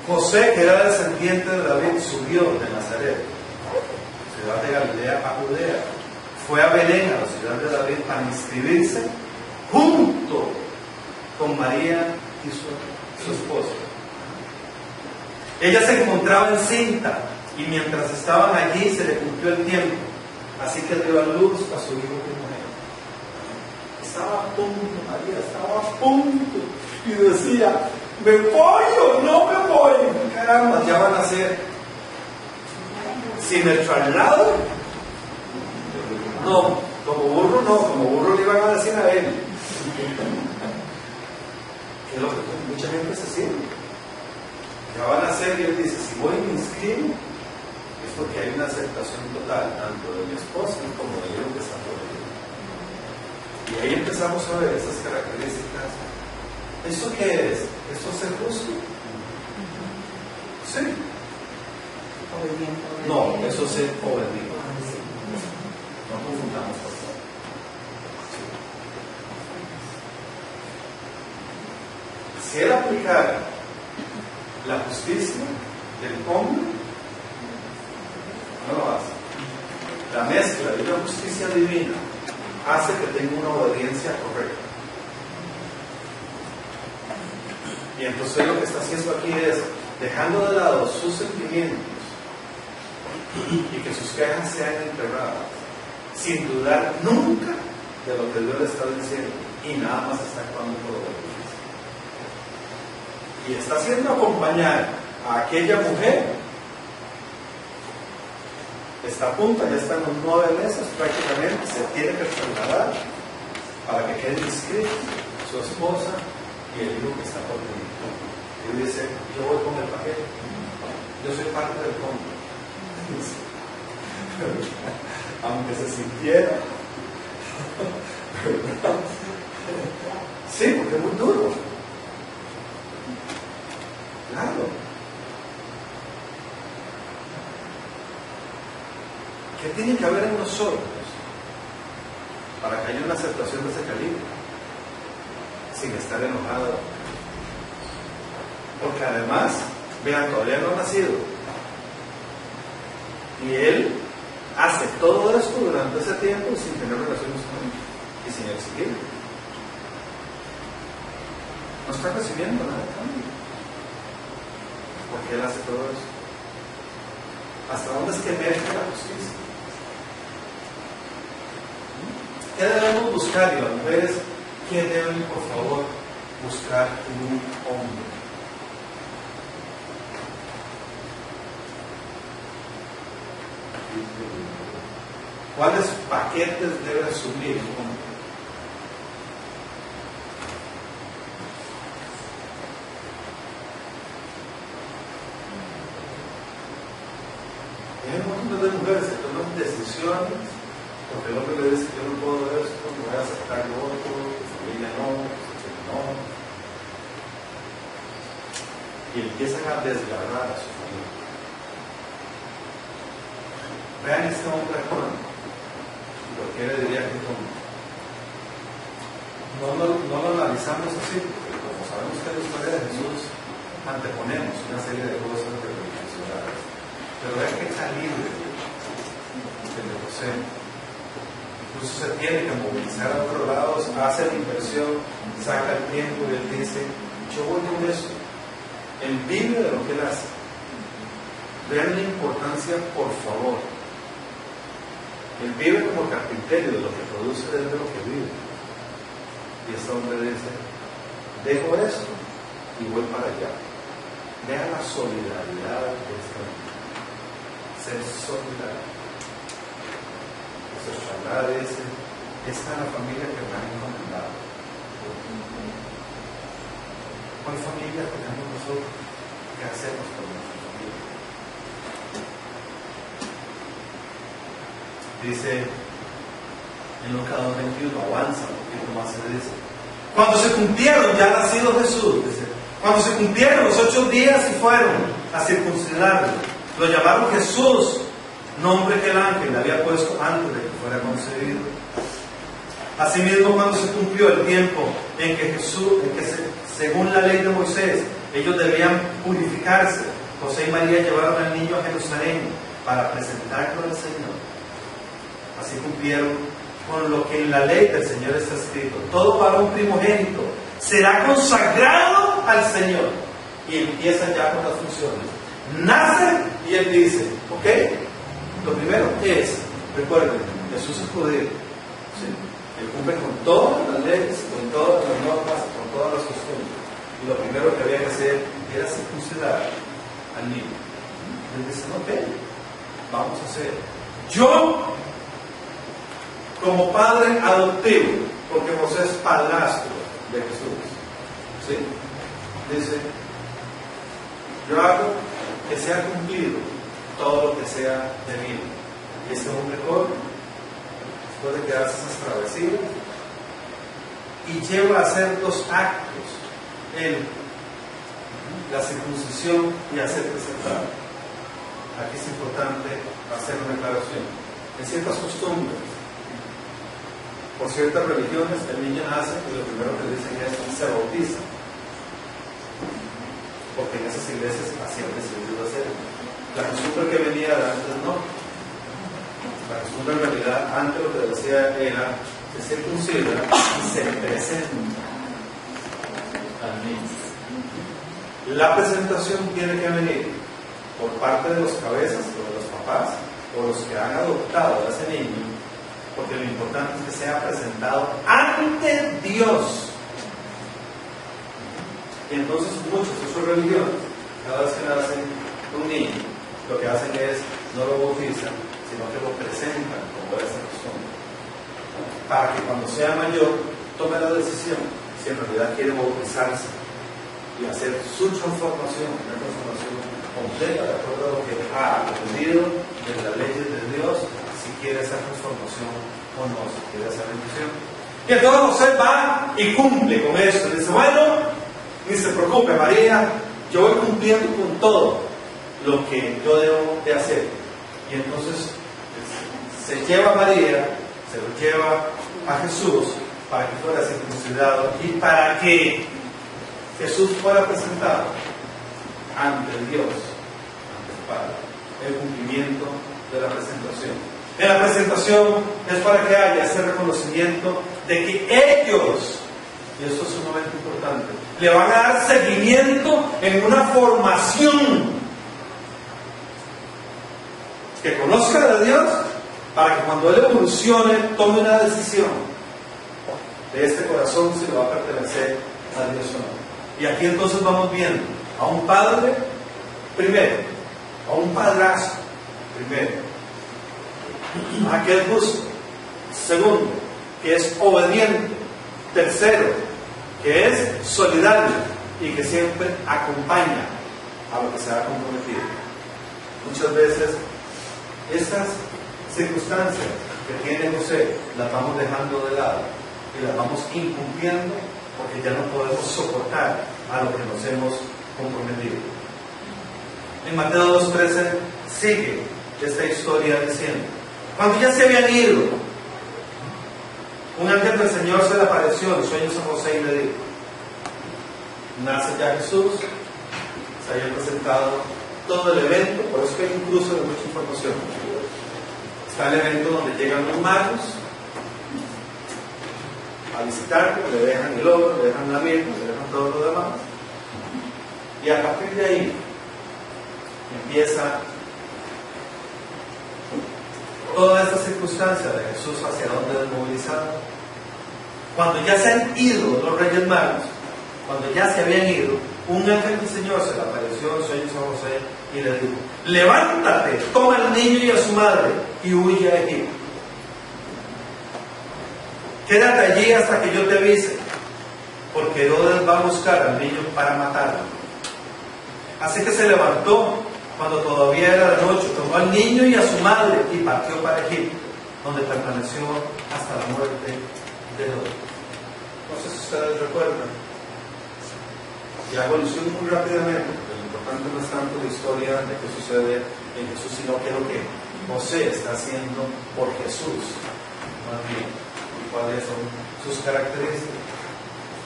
S1: José, que era descendiente de David, subió de Nazaret, ciudad de Galilea, a Judea. Fue a Belén, a la ciudad de David, para inscribirse junto con María y su esposo. Ella se encontraba encinta y mientras estaban allí se le cumplió el tiempo. Así que dio a luz a su hijo primogénito. Estaba a punto, María estaba a punto. Y decía, ¿me voy o no me voy? Caramba, ya van a ser sin el traslado. No, como burro le iban a decir a él. Que es lo que mucha gente se siente. Ya van a ser, y él dice, si voy y me inscribo, es porque hay una aceptación total, tanto de mi esposa como de yo que está por él. Y ahí empezamos a ver esas características. ¿Eso qué es? ¿Eso es ser justo? Sí. No, eso es ser obediente. No confundamos, por favor. Si él aplicara la justicia del hombre, no lo hace. La mezcla de una justicia divina hace que tenga una obediencia correcta. Y entonces lo que está haciendo aquí es dejando de lado sus sentimientos y que sus quejas sean enterradas. sin dudar nunca de lo que Dios le está diciendo, y nada más está actuando por lo que dice. Y está haciendo acompañar a aquella mujer. Está a punto, ya están los 9 meses prácticamente, se tiene que trasladar para que quede inscrito su esposa y el hijo que está por venir. Y dice, yo voy con el paquete, yo soy parte del combo. Aunque se sintiera, sí, porque es muy duro. Claro. ¿Qué tiene que haber en nosotros para que haya una aceptación de ese calibre? Sin estar enojado. Porque además, vean, todavía no ha nacido. Y él hace todo esto durante ese tiempo sin tener relaciones con él y sin exigir. No está recibiendo nada de cambio. Porque él hace todo eso. ¿Hasta dónde es que emerge la justicia? ¿Qué debemos buscar? Y las mujeres, ¿qué deben, por favor, buscar en un hombre? ¿Cuáles paquetes debe asumir un hombre? Hay un montón de mujeres que toman decisiones porque el hombre le dice que yo no puedo esto, no voy a aceptar lo otro, mi familia no, no. Y empiezan a desgarrar a su familia. Vean este hombre actual. ¿Por qué le diría que no lo analizamos así? Porque como sabemos que en la historia de Jesús anteponemos una serie de cosas que mencionadas. Pero vean qué calibre que le posee. Incluso se tiene que movilizar a otros lados, hace la inversión, saca el tiempo y él dice, yo voy con eso. Él vive de lo que él hace. Vean la importancia, por favor. Él vive como carpintero de lo que produce desde lo que vive. Y este hombre dice, dejo esto y voy para allá. Vean la solidaridad de este hombre. Ser solidario. Dice, esta es la familia que me han encomendado. ¿Cuál familia tenemos nosotros? ¿Qué hacemos con nuestra familia? Dice en Lucas 2:21, avanza un poquito más, se dice, cuando se cumplieron, ya ha nacido Jesús, dice, cuando se cumplieron los 8 días y fueron a circuncidarlo, lo llamaron Jesús, nombre que el ángel le había puesto antes de que fuera concebido. Asimismo, cuando se cumplió el tiempo en que según la ley de Moisés, ellos debían purificarse, José y María llevaron al niño a Jerusalén para presentarlo al Señor. Así cumplieron con lo que en la ley del Señor está escrito: todo varón primogénito será consagrado al Señor. Y empiezan ya con las funciones. Nace y él dice, ¿ok? Lo primero es, recuerden, Jesús es judío, ¿sí? Él cumple con todas las leyes, con todas las normas, con todas las costumbres. Y lo primero que había que hacer era circuncidar al niño. Él dice, ok, vamos a hacer. Yo, como padre adoptivo, porque José es padrastro de Jesús, ¿sí? Dice, yo hago que sea cumplido todo lo que sea debido. Y este hombre corre, después de que hace esas travesías, y lleva a hacer 2 actos: la circuncisión y hacer presentar. Aquí es importante hacer una aclaración. En ciertas costumbres, por ciertas religiones, el niño nace y lo primero que dicen es se bautiza, porque en esas iglesias así han decidido hacerlo. La costumbre que venía de antes no. La costumbre en realidad antes lo que decía era se circuncida y se presenta al niño. La presentación tiene que venir por parte de los cabezas o de los papás o los que han adoptado a ese niño, porque lo importante es que sea presentado ante Dios. Y entonces muchos de sus religiones, cada vez que nacen un niño, lo que hacen es, no lo bautizan, sino que lo presentan como esta costumbre, para que cuando sea mayor tome la decisión si en realidad quiere bautizarse y hacer su transformación, una transformación completa de acuerdo a lo que ha aprendido de las leyes de Dios, si quiere esa transformación o no, si quiere esa bendición. Y entonces José va y cumple con eso. Dice, bueno, ni se preocupe María, yo voy cumpliendo con todo lo que yo debo de hacer. Y entonces se lleva a María, se lo lleva a Jesús para que fuera circuncidado y para que Jesús fuera presentado ante Dios, ante el Padre, el cumplimiento de la presentación. En la presentación es para que haya ese reconocimiento de que ellos, y eso es sumamente importante, le van a dar seguimiento en una formación que conozca de Dios, para que cuando Él evolucione tome una decisión de este corazón si le va a pertenecer a Dios o no. Y aquí entonces vamos viendo a un padre primero, a un padrastro primero, a que es justo, segundo, que es obediente, tercero, que es solidario y que siempre acompaña a lo que se ha comprometido. Muchas veces estas circunstancias que tiene José las vamos dejando de lado y las vamos incumpliendo porque ya no podemos soportar a lo que nos hemos comprometido. En Mateo 2:13 sigue esta historia diciendo, cuando ya se habían ido, un ángel del Señor se le apareció en sueños a José y le dijo, nace ya Jesús, se había presentado todo el evento, por eso que hay un cruce de mucha información. Está el evento donde llegan los magos a visitarte, le dejan el oro, le dejan la miel, le dejan todo lo demás. Y a partir de ahí empieza toda esta circunstancia de Jesús hacia donde desmovilizado. Cuando ya se han ido los reyes magos, cuando ya se habían ido, un ángel del Señor se le apareció en sueños a José y le dijo, levántate, toma al niño y a su madre y huye a Egipto. Quédate allí hasta que yo te avise, porque Herodes va a buscar al niño para matarlo. Así que se levantó cuando todavía era de noche, tomó al niño y a su madre y partió para Egipto, donde permaneció hasta la muerte de Herodes. No sé si ustedes recuerdan. Y evoluciona muy rápidamente. Lo importante no es tanto la historia de qué sucede en Jesús, sino que lo que José está haciendo por Jesús, más bien, y cuáles son sus características.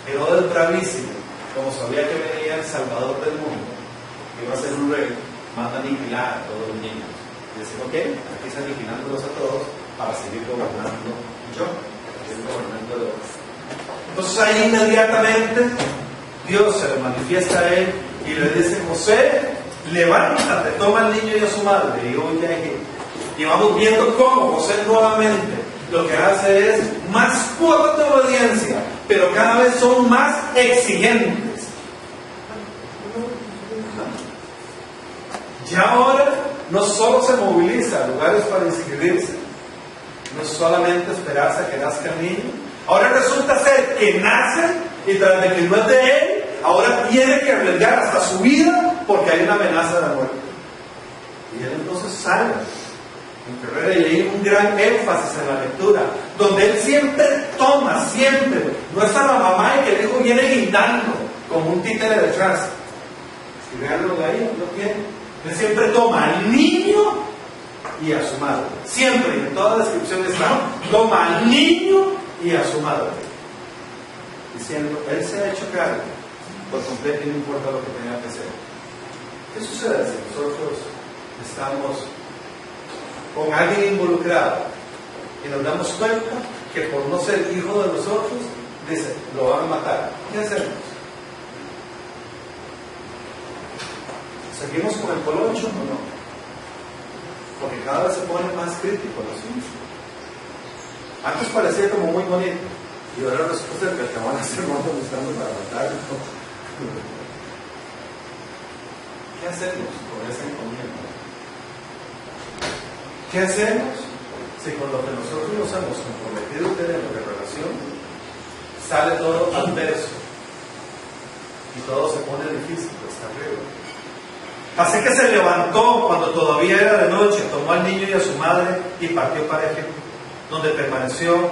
S1: Herodes bravísimo, como sabía que venía el Salvador del mundo, que iba a ser un rey, manda a aniquilar a todos los niños. Y dice, ok, aquí está aniquilándolos a todos para seguir gobernando yo, seguir gobernando Dios. Entonces ahí inmediatamente Dios se le manifiesta a él y le dice, José, levántate, toma al niño y a su madre y huye a Egipto. Y vamos viendo cómo José nuevamente lo que hace es más cuotas de obediencia, pero cada vez son más exigentes. Ya ahora no solo se moviliza a lugares para inscribirse, no solamente esperarse a que nazca el niño, ahora resulta ser que nace y tras de que no es de él, ahora tiene que arriesgar hasta su vida porque hay una amenaza de muerte. Y él entonces sale en carrera y hay un gran énfasis en la lectura, donde él siempre toma, siempre, no está la mamá y que el hijo viene guindando como un títere detrás. Si veanlo de ahí, lo tiene. Él siempre toma al niño y a su madre. Siempre, en toda la descripción está, toma al niño y a su madre. Diciendo, él se ha hecho cargo por completo y no importa lo que tenga que hacer. ¿Qué sucede si nosotros estamos con alguien involucrado y nos damos cuenta que por no ser hijo de nosotros, dice, lo van a matar? ¿Qué hacemos? ¿Seguimos con el colocho o no? Porque cada vez se pone más crítico el asunto. Antes parecía como muy bonito, y ahora resulta que te van a hacer más buscando para matarlo. ¿Qué hacemos con esa encomienda? ¿Qué hacemos si con lo que nosotros nos hemos comprometido a tener en relación sale todo adverso y todo se pone difícil hasta arriba? Así que se levantó cuando todavía era de noche, tomó al niño y a su madre y partió para Egipto, donde permaneció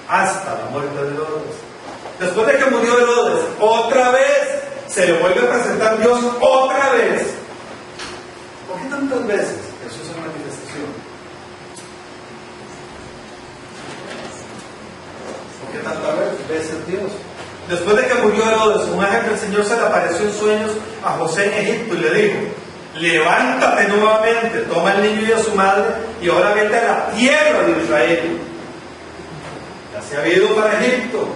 S1: hasta la muerte de Herodes. Después de que murió Herodes, otra vez se le vuelve a presentar Dios otra vez. ¿Por qué tantas veces Jesús en manifestación? ¿Por qué tantas veces Dios? Después de que murió Herodes, un ángel del Señor se le apareció en sueños a José en Egipto y le dijo: levántate nuevamente, toma al niño y a su madre y ahora vete a la tierra de Israel. Ya se había ido para Egipto,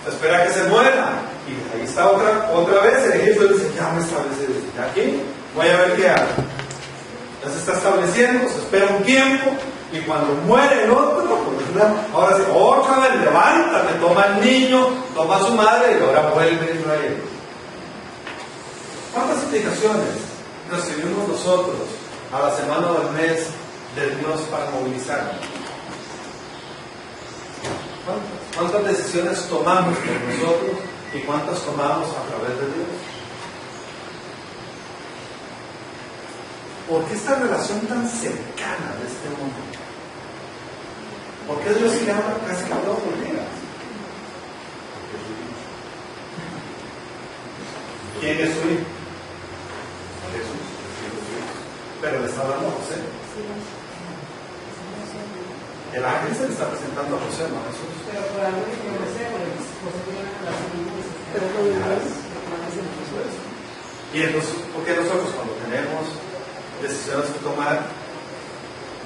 S1: se espera que se muera, y ahí está otra vez en Egipto. Y dice: ya me establecí, ya aquí voy a ver qué hago. Ya se está estableciendo, se espera un tiempo, y cuando muere el otro, ahora sí, otra vez levántate, toma al niño, toma a su madre y ahora vuelve a Israel. ¿Cuántas indicaciones recibimos nosotros a la semana o al mes de Dios para movilizarnos? ¿Cuántas decisiones tomamos por nosotros y cuántas tomamos a través de Dios? ¿Por qué esta relación tan cercana de este mundo? ¿Por qué Dios se habla casi todos los días? ¿Quién es su hijo? Jesús. Pero le está hablando a José. El ángel se le está presentando a José, no a Jesús.
S3: Pero por algo que no sé, José tiene una relación.
S1: Y entonces, ¿por qué nosotros cuando tenemos decisiones que tomar,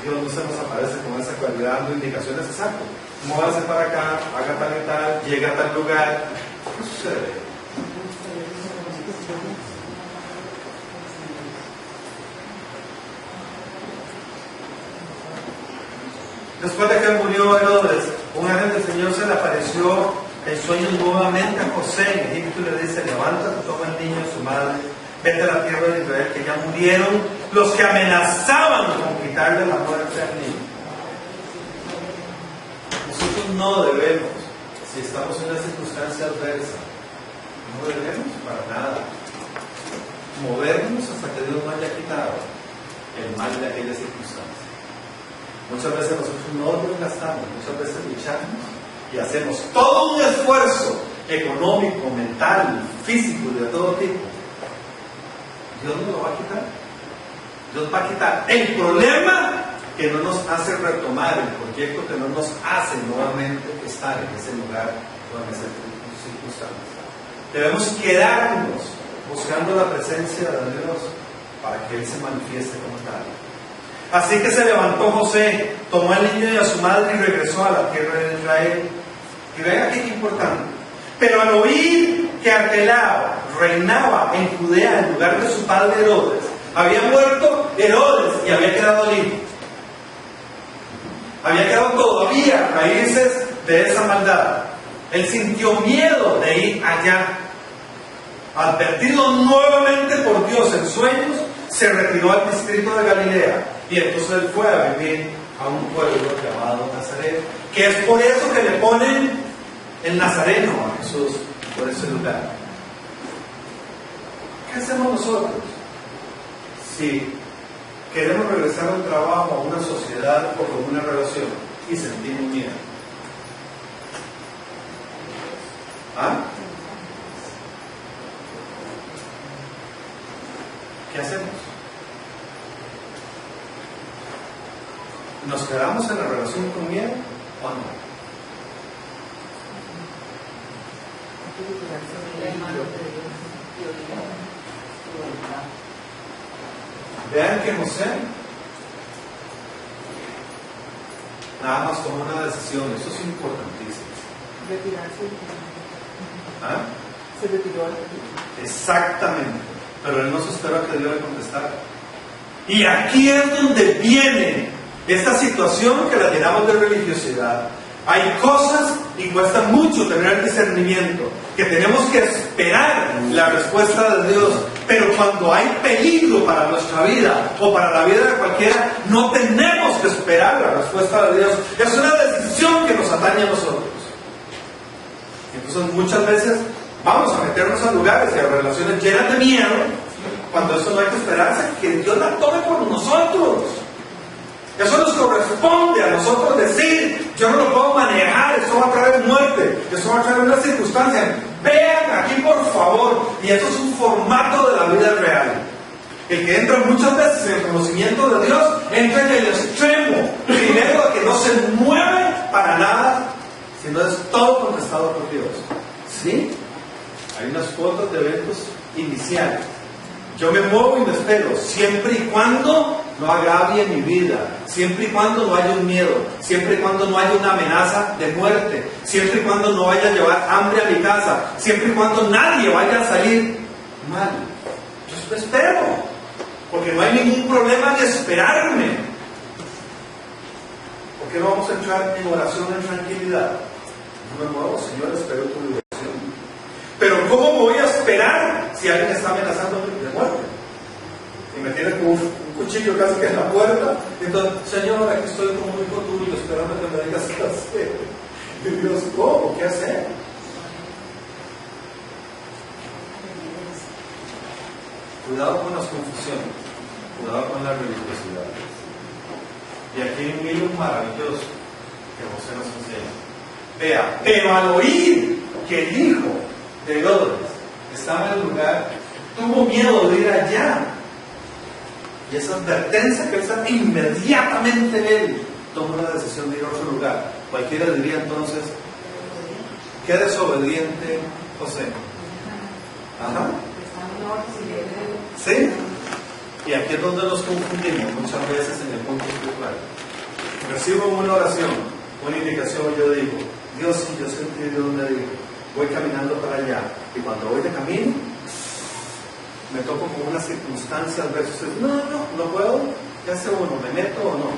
S1: Dios no se nos aparece con esa cualidad dando indicaciones exactas? Muévase para acá, haga tal y tal, llega a tal lugar? ¿Qué sucede? Después de que murió Herodes, un ángel del Señor se le apareció en sueños nuevamente a José en Egipto y le dice: levántate, toma al niño y a su madre, vete a la tierra de Israel, que ya murieron los que amenazaban con quitarle la muerte al niño. Nosotros no debemos, si estamos en una circunstancia adversa, no debemos para nada movernos hasta que Dios no haya quitado el mal de aquella circunstancia. Muchas veces nosotros no nos gastamos, muchas veces luchamos y hacemos todo un esfuerzo económico, mental, físico y de todo tipo. Dios no lo va a quitar. Dios va a quitar el problema que no nos hace retomar el proyecto, que no nos hace nuevamente estar en ese lugar o en esa circunstancia. Debemos quedarnos buscando la presencia de Dios para que Él se manifieste como tal. Así que se levantó José, tomó al niño y a su madre y regresó a la tierra de Israel. Y vean aquí qué importante. Pero al oír que Arquelao reinaba en Judea en lugar de su padre Herodes, había muerto Herodes y había quedado libre. Había quedado todavía raíces de esa maldad. Él sintió miedo de ir allá. Advertido nuevamente por Dios en sueños, se retiró al distrito de Galilea. Y entonces él fue a vivir a un pueblo llamado Nazaret, que es por eso que le ponen el Nazareno a Jesús, por ese lugar. ¿Qué hacemos nosotros si queremos regresar a un trabajo, a una sociedad o con una relación y sentimos miedo? ¿Ah? ¿Qué hacemos? ¿Nos quedamos en la relación con miedo o no? Vean que José nada más tomó una decisión, eso es importantísimo.
S3: Retirarse.
S1: ¿Ah?
S3: Se retiró.
S1: Exactamente, pero él no se esperó a que Dios le contestara. Y aquí es donde viene esta situación que la llenamos de religiosidad. Hay cosas y cuesta mucho tener discernimiento, que tenemos que esperar la respuesta de Dios, pero cuando hay peligro para nuestra vida o para la vida de cualquiera, no tenemos que esperar la respuesta de Dios. Es una decisión que nos atañe a nosotros. Entonces muchas veces vamos a meternos a lugares y a relaciones llenas de miedo, cuando eso no hay que esperarse que Dios la tome por nosotros. Eso nos corresponde a nosotros decir: yo no lo puedo manejar, esto va a traer muerte, esto va a traer una circunstancia. Vean aquí por favor, y eso es un formato de la vida real. El que entra muchas veces en el conocimiento de Dios, entra en el extremo, primero de que no se mueve para nada, sino es todo contestado por Dios. ¿Sí? Hay unas fotos de eventos iniciales. Yo me muevo y me espero, siempre y cuando no agravie mi vida, siempre y cuando no haya un miedo, siempre y cuando no haya una amenaza de muerte, siempre y cuando no vaya a llevar hambre a mi casa, siempre y cuando nadie vaya a salir mal. Yo espero, porque no hay ningún problema en esperarme. ¿Por qué no vamos a entrar en oración en tranquilidad? No me muevo, Señor, espero tu liberación. Pero ¿cómo me voy a esperar si alguien está amenazando de muerte? Y me tiene como un cuchillo casi que en la puerta. Entonces, Señor, aquí estoy como un hijo tuyo, esperando que me digas qué hacer. Y Dios, ¿cómo? ¿Qué hacer? Cuidado con las confusiones, cuidado con las religiosidades. Y aquí hay un hilo maravilloso que José nos enseña. Vea, pero al oír que el hijo de Herodes estaba en el lugar, tuvo miedo de ir allá. Y esa advertencia que él está, inmediatamente él tomó la decisión de ir a otro lugar. Cualquiera diría entonces: qué desobediente José. Ajá. ¿Sí? Y aquí es donde nos confundimos muchas veces en el punto espiritual. Recibo una oración, una indicación, y yo digo: Dios, sí, yo sentí de dónde digo. Voy caminando para allá, y cuando voy de camino me toco con una circunstancia adversa. No puedo. ¿Qué hace uno? ¿Me meto o no?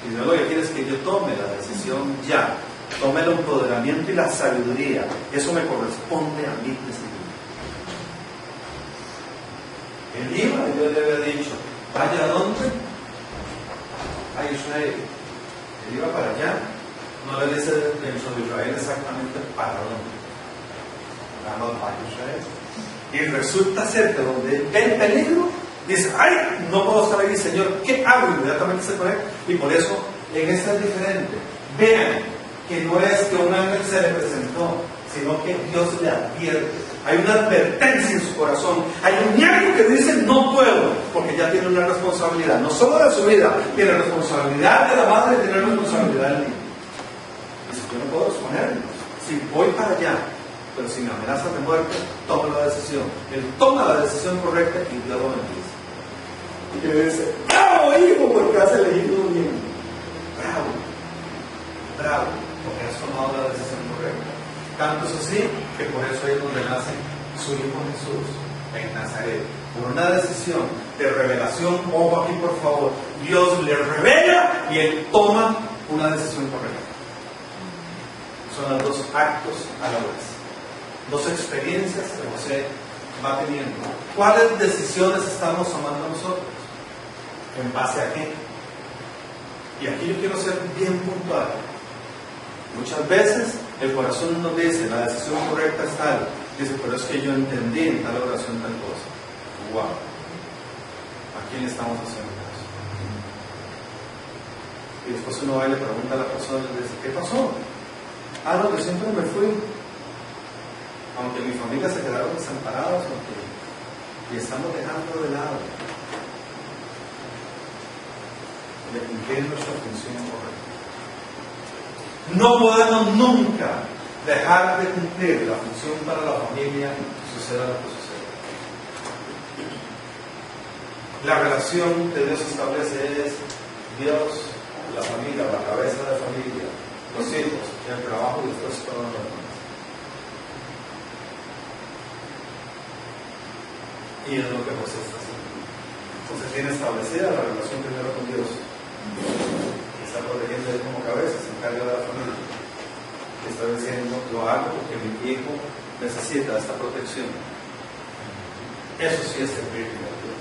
S1: Y Dios lo que quiere es que yo tome la decisión ya, tome el empoderamiento y la sabiduría. Eso me corresponde a mí decidir. Él iba, y Dios le había dicho: vaya a dónde, a Israel. Él iba para allá. No le dice dentro de Israel exactamente para dónde. Vamos para Israel. Y resulta ser que donde ve el peligro, dice: ¡ay! No puedo estar ahí, Señor, ¿qué hago? Inmediatamente se conecta. Y por eso en esta es diferente. Vean que no es que un ángel se le presentó, sino que Dios le advierte. Hay una advertencia en su corazón. Hay un algo que dice: no puedo, porque ya tiene una responsabilidad, no solo de su vida, tiene responsabilidad de la madre, tiene responsabilidad del niño. Yo no puedo exponerme. Si voy para allá, pero sin amenazas de muerte, tomo la decisión. Él toma la decisión correcta y Dios lo bendice. Y le dice: ¡bravo, hijo! Porque has elegido bien. Bravo, porque has tomado la decisión correcta. Tanto es así que por eso es donde nace su hijo Jesús, en Nazaret. Por una decisión de revelación. Ojo aquí, por favor. Dios le revela y él toma una decisión correcta. Son los dos actos a la vez, dos experiencias que José va teniendo. ¿Cuáles decisiones estamos tomando nosotros? ¿En base a qué? Y aquí yo quiero ser bien puntual. Muchas veces el corazón nos dice: la decisión correcta es tal. Dice: pero es que yo entendí en tal oración tal cosa. ¡Wow! ¿A quién le estamos haciendo eso? Y después uno va y le pregunta a la persona y le dice: ¿qué pasó? Ah, no, que siempre me fui. Aunque mi familia se quedaron desamparados, y estamos dejando de lado de cumplir nuestra función correcta. No podemos nunca dejar de cumplir la función para la familia, suceda lo que suceda. La relación que Dios establece es Dios, la familia, la cabeza de la familia, los hijos, el trabajo y después todo lo demás. Y es lo que José está haciendo. José tiene establecida la relación primero con Dios, Está protegiendo él como cabeza, se encarga de la familia. Está diciendo, lo hago porque mi hijo necesita esta protección. Eso sí es servir a Dios.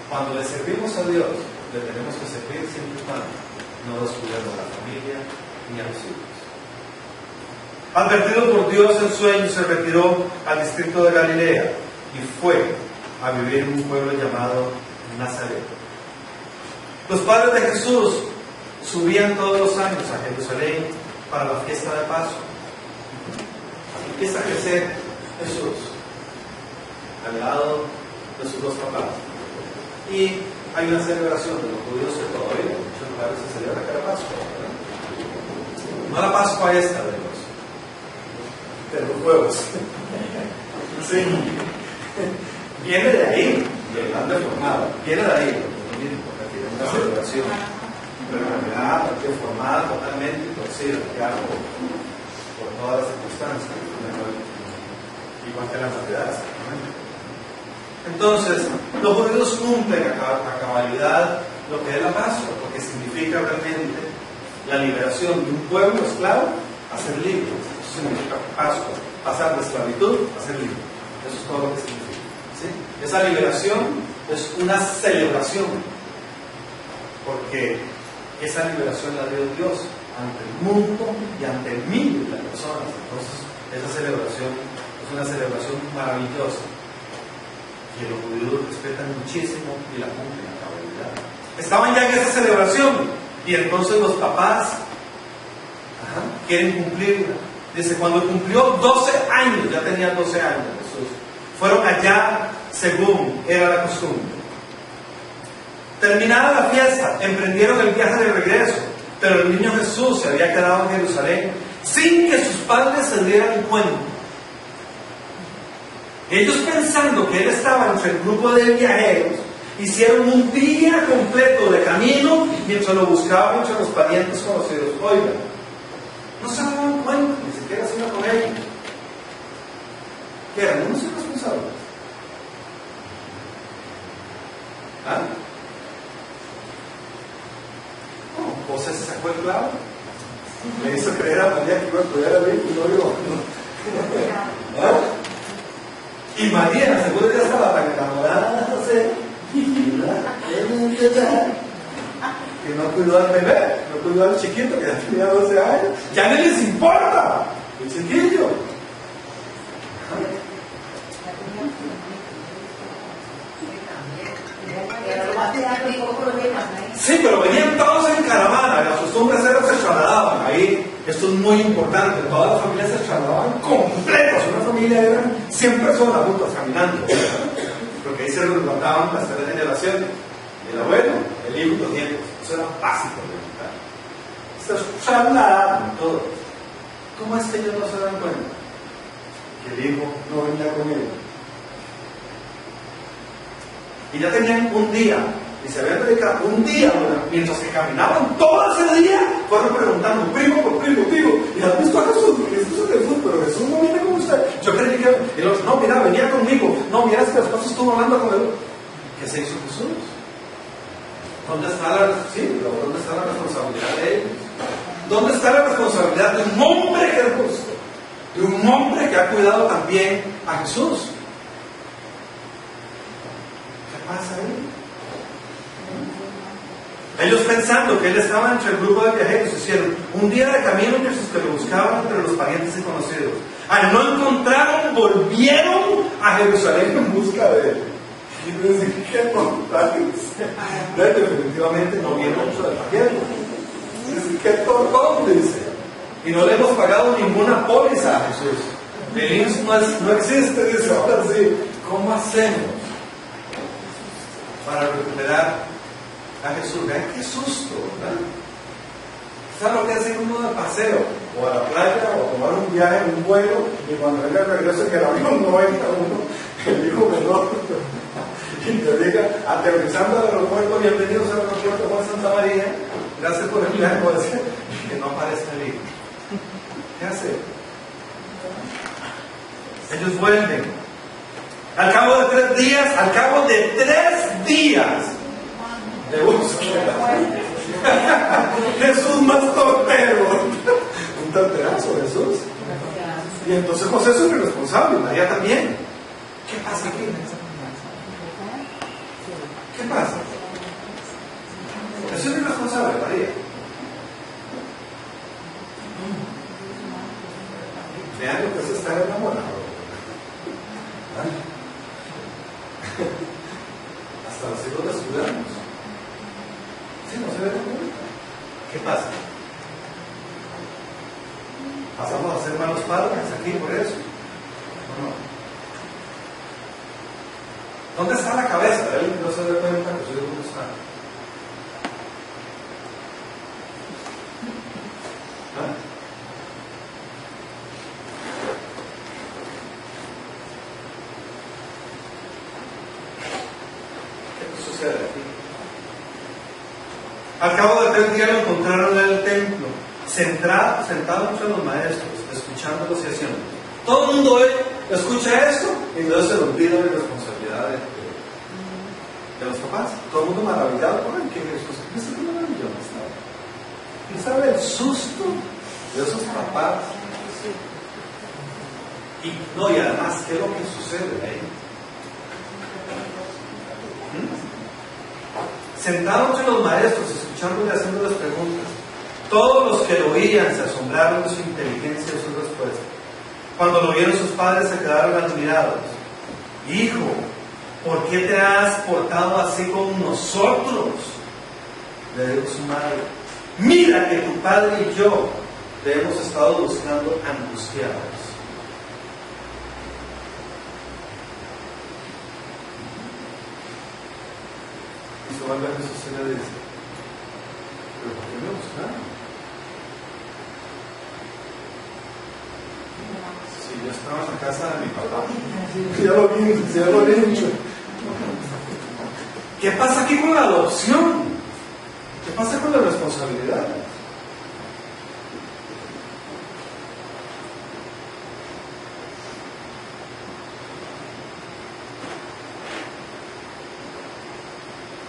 S1: Cuando le servimos a Dios, le tenemos que servir siempre y cuando no descuidemos a la familia ni a los hijos. Advertido por Dios en sueño, se retiró al distrito de Galilea y fue a vivir en un pueblo llamado Nazaret. Los padres de Jesús subían todos los años a Jerusalén para la fiesta de Pascua. Empieza a crecer Jesús al lado de sus dos papás. Y hay una celebración de los judíos que todavía en muchos lugares se celebra cada Pascua, ¿verdad? No la Pascua esta de los huevos. Sí. Viene de ahí, de la deformada. Viene de ahí, porque tiene una celebración. Pero en realidad está formada totalmente torcida, ya por todas las circunstancias, igual que la Navidad. Entonces, los judíos cumplen a cabalidad lo que es la Pascua, porque significa realmente la liberación de un pueblo esclavo a ser libre. Eso significa Pascua, pasar de esclavitud a ser libre. Eso es todo lo que significa, ¿sí? Esa liberación es una celebración, porque esa liberación la dio Dios ante el mundo y ante miles de personas. Entonces, esa celebración es una celebración maravillosa que los judíos respetan muchísimo y la cumplen a cabalidad. Estaban ya en esa celebración y entonces los papás quieren cumplirla. Dice, cuando cumplió 12 años, ya tenía 12 años Jesús, fueron allá según era la costumbre. Terminada la fiesta, emprendieron el viaje de regreso, pero el niño Jesús se había quedado en Jerusalén sin que sus padres se dieran cuenta. Ellos, pensando que él estaba entre el grupo de viajeros, hicieron un día completo de camino mientras lo buscaban entre los parientes conocidos. Oigan, no se daban cuenta, ni siquiera se iban con ellos. ¿Qué eran? ¿Unos irresponsables? ¿Ah? No, José se sacó el clavo. Le hizo creer a María que iba a estudiar a Biblia y no iba. ¿Ah? Y María, seguro que ya estaba tan enamorada de José, que no cuidó al bebé, no cuidó al chiquito que ya tenía 12 años. Ya no les importa el chiquillo. Sí, pero venían todos en caravana. Las costumbres eran se trasladaban ahí. Esto es muy importante. Todas las familias se trasladaban completas. Una familia eran 100 personas juntas caminando. Porque ahí se levantaban las 3 generaciones. El abuelo, el hijo y los nietos. Eso era básico de levantar. Se trasladaban todos. ¿Cómo es que ellos no se dan cuenta? Que el hijo no venía con ellos. Y ya tenían un día, y se habían dedicado un día, mientras que caminaban todo ese día, fueron preguntando, primo por primo, ¿y has visto a Jesús? Porque Jesús es Jesús, pero Jesús no viene con usted. Yo creí que, y los, no, mira, venía conmigo, no, mira, es que después estuvo hablando con él. ¿Qué se hizo Jesús? ¿Dónde está la responsabilidad de ellos? ¿Dónde está la responsabilidad de un hombre que es justo? De un hombre que ha cuidado también a Jesús. ¿Qué pasa ahí? Ellos, pensando que él estaba entre el grupo de viajeros, hicieron un día de camino mientras que lo buscaban entre los parientes y conocidos. Al no encontrarlo, volvieron a Jerusalén en busca de él. Y dicen, ¿qué tontos? Definitivamente no vieron mucho del paquete. Dicen, ¿qué tontos? Dice. Y no le hemos pagado ninguna póliza a Jesús. El IMSS no existe, dice. Ahora sí, ¿cómo hacemos para recuperar a Jesús? Vean qué susto, ¿verdad? ¿Sabes lo que hace uno de paseo? O a la playa, o a tomar un viaje, un vuelo, y cuando venga el regreso que el avión no entra uno, el hijo menor, y te diga, aterrizando al aeropuerto, bienvenidos al aeropuerto Juan Santa María, gracias por el viaje, que no aparezca el hijo. ¿Qué hace? Ellos vuelven. Al cabo de 3 días, Le gusta. Jesús más tortero. Un torterazo, Jesús. Y entonces José es un irresponsable, María también. ¿Qué pasa aquí? ¿Qué pasa? Es un irresponsable, María. Vean lo que es estar enamorado. Hasta los hijos descuidamos. ¿Sí? ¿No se ve cómo? ¿Qué pasa? ¿Pasamos a ser malos padres aquí por eso? ¿O no? ¿Dónde está la cabeza de él? No se da cuenta que su hijo no está. ¿Ah? ¿Qué sucede aquí? Al cabo de 3 días lo encontraron en el templo, sentado entre los maestros, escuchándolos y haciendo. Todo el mundo escucha esto y entonces se le olvida la responsabilidad de los papás. Todo el mundo maravillado por que Jesús es un maravilloso. ¿Y sabe el susto de esos papás? Y además, ¿qué es lo que sucede ahí? Sentados entre los maestros, escuchándole y haciéndoles preguntas. Todos los que lo oían se asombraron de su inteligencia y de su respuesta. Cuando lo vieron sus padres se quedaron admirados. Hijo, ¿por qué te has portado así con nosotros? Le dijo su madre. Mira que tu padre y yo te hemos estado buscando angustiados. Y se vuelve a Jesús y le dice, ¿pero por qué me buscaron? Si yo estaba en la casa de mi papá, ya lo vi dicho. ¿Qué pasa aquí con la adopción? ¿Qué pasa con la responsabilidad?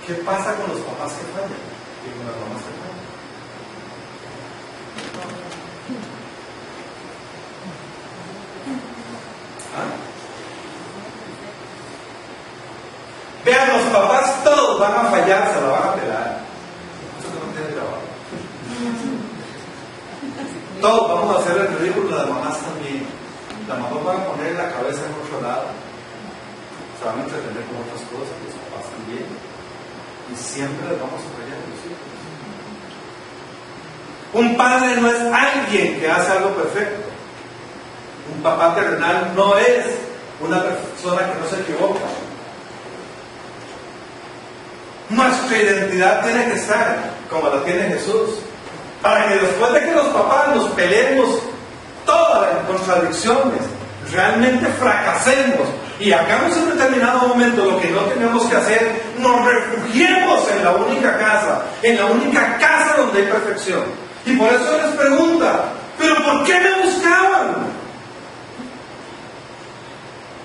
S1: ¿Qué pasa con los papás que fallan y con las mamás que fallan? ¿Ah? Vean, los papás todos van a fallar, se la van a pelar. Eso no tiene trabajo. Todos vamos a hacer el ridículo, las mamás también. Las mamás van a poner la cabeza en otro lado. Se van a entretener con otras cosas, los papás también. Y siempre les vamos a fallar a los hijos. Un padre no es alguien que hace algo perfecto. Un papá terrenal no es una persona que no se equivoca. Nuestra identidad tiene que estar como la tiene Jesús, para que después de que los papás nos peleemos todas las contradicciones, realmente fracasemos y hagamos en determinado momento lo que no tenemos que hacer, nos refugiemos en la única casa donde hay perfección. Y por eso les pregunta, ¿pero por qué me buscaban?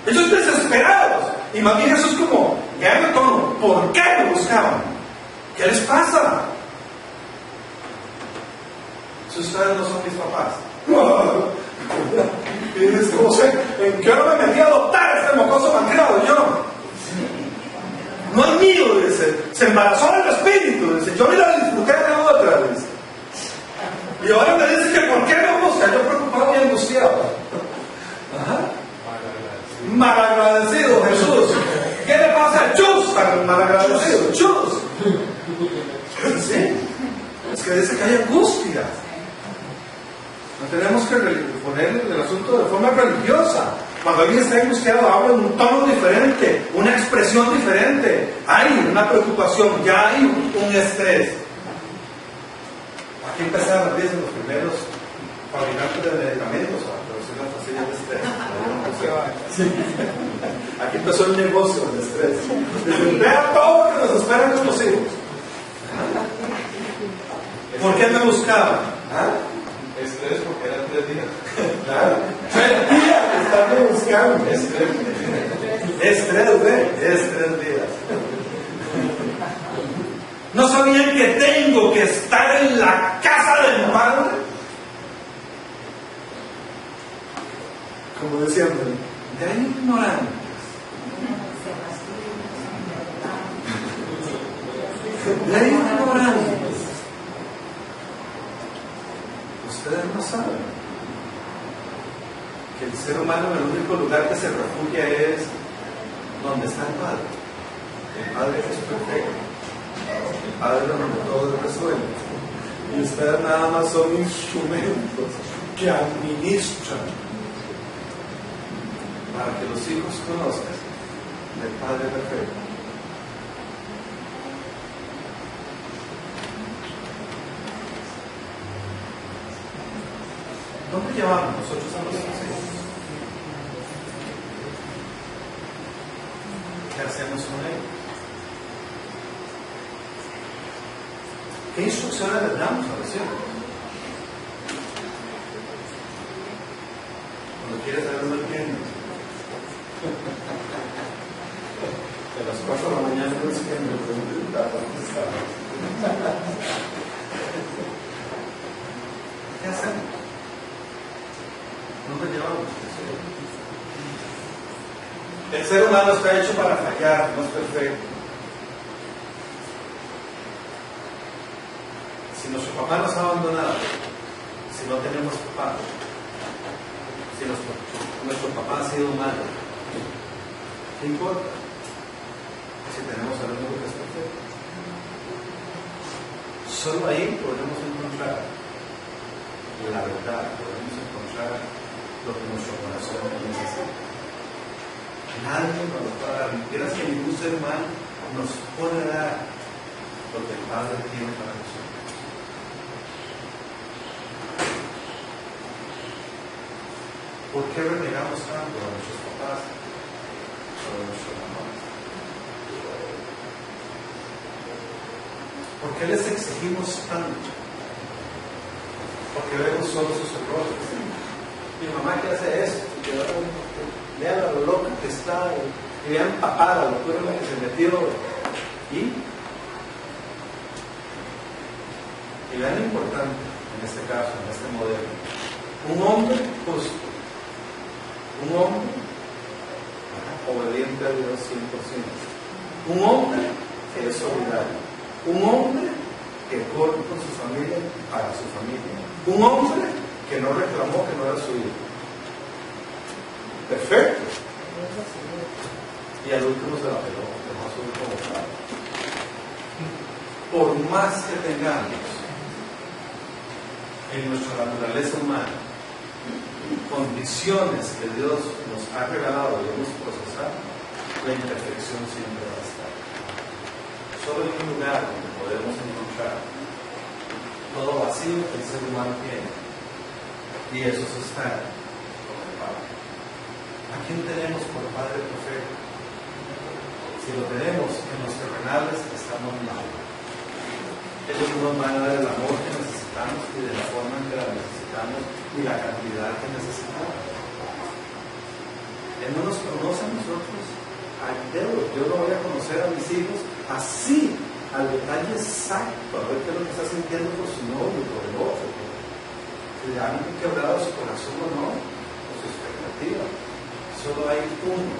S1: Ellos desesperados. Y más bien Jesús como, ya me tono, ¿por qué me buscaban? ¿Qué les pasa? Si ustedes no son mis papás. Y dices, ¿cómo sé? ¿En qué hora me metí a adoptar este mocoso malcriado yo? No es mío, dice. Se embarazó en el espíritu, dice. Yo me la disfruté de otra, dice. Y ahora me dice que ¿por qué me busca? Yo preocupado y angustiado. Ajá. Malagradecido, Jesús. ¿Qué le pasa a Chus tan malagradecido? Chus. ¿Sí? Es que dice que hay angustia. No tenemos que poner el asunto de forma religiosa. Cuando alguien está angustiado, habla en un tono diferente, una expresión diferente. Hay una preocupación, ya hay un estrés. Aquí empezaron los primeros fabricantes de medicamentos a producir las pastillas de estrés. Aquí empezó el negocio del estrés. Vea todo lo que nos esperan con los hijos. ¿Por qué me buscaban?
S2: Estrés porque eran 3 días.
S1: Claro. 3 días están buscando. Es 3 días. ¿No sabían que tengo que estar en la casa de mi Padre? Como decían, de ignorantes. De ignorantes. Ustedes no saben que el ser humano en el único lugar que se refugia es donde está el Padre. El Padre es perfecto. El Padre es donde todo es resuelto. Y ustedes nada más son instrumentos que administran para que los hijos conozcan del Padre perfecto. ¿Dónde llevamos nosotros a nuestros hijos? ¿Qué hacemos con ellos? ¿Qué instrucciones les damos a los hijos? Cuando quieres saber no entiendes. De las 4 de la mañana no entiendes. ¿Qué hacemos? ¿Dónde llevamos? El ser humano está hecho para fallar, no es perfecto. Si nuestro papá nos ha abandonado, si no tenemos papá, si nuestro papá ha sido malo, ¿qué importa? Si tenemos al único que es perfecto. Solo ahí podemos encontrar la verdad, podemos encontrar lo que nuestro corazón necesita. Nadie nos lo puede dar. Quieras que ningún ser humano nos puede dar lo que el Padre tiene para nosotros. ¿Por qué renegamos tanto a nuestros papás, a nuestros mamás? ¿Por qué les exigimos tanto? Porque vemos solo sus errores. Mi mamá que hace esto, vean lo loca que está, y vean papá la locura en la que se metió. Y vean lo importante en este caso, en este modelo. Un hombre justo, un hombre obediente a Dios 100%, un hombre que es solidario, un hombre que corre con su familia para su familia, un hombre que no reclamó que no era su hijo. Perfecto. Y al último se la peló, dejó a su hijo como padre. Por más que tengamos en nuestra naturaleza humana condiciones que Dios nos ha regalado y hemos procesado, la imperfección siempre va a estar. Solo hay un lugar donde podemos encontrar todo vacío que el ser humano tiene, y eso es estar con el Padre. ¿A quién tenemos por Padre perfecto? Si lo tenemos en los terrenales, estamos mal. Ellos no nos van a dar el amor que necesitamos y de la forma en que la necesitamos y la cantidad que necesitamos. Él no nos conoce a nosotros al dedo. Yo no voy a conocer a mis hijos así, al detalle exacto, a ver qué es lo que está sintiendo por su novio, por el otro, si le han quebrado su corazón o no, por su expectativa. Solo hay uno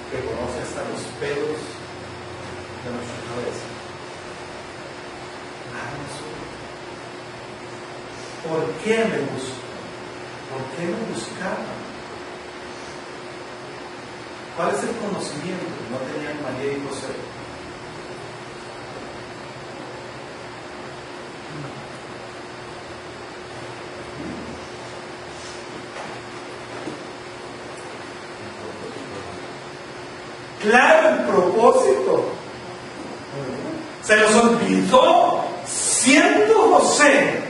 S1: que conoce hasta los pelos de nuestra cabeza. Nada más uno. ¿Por qué me busco? ¿Por qué me buscaba? ¿Cuál es el conocimiento que no tenían María y José? Claro, el propósito. Se los olvidó, siendo José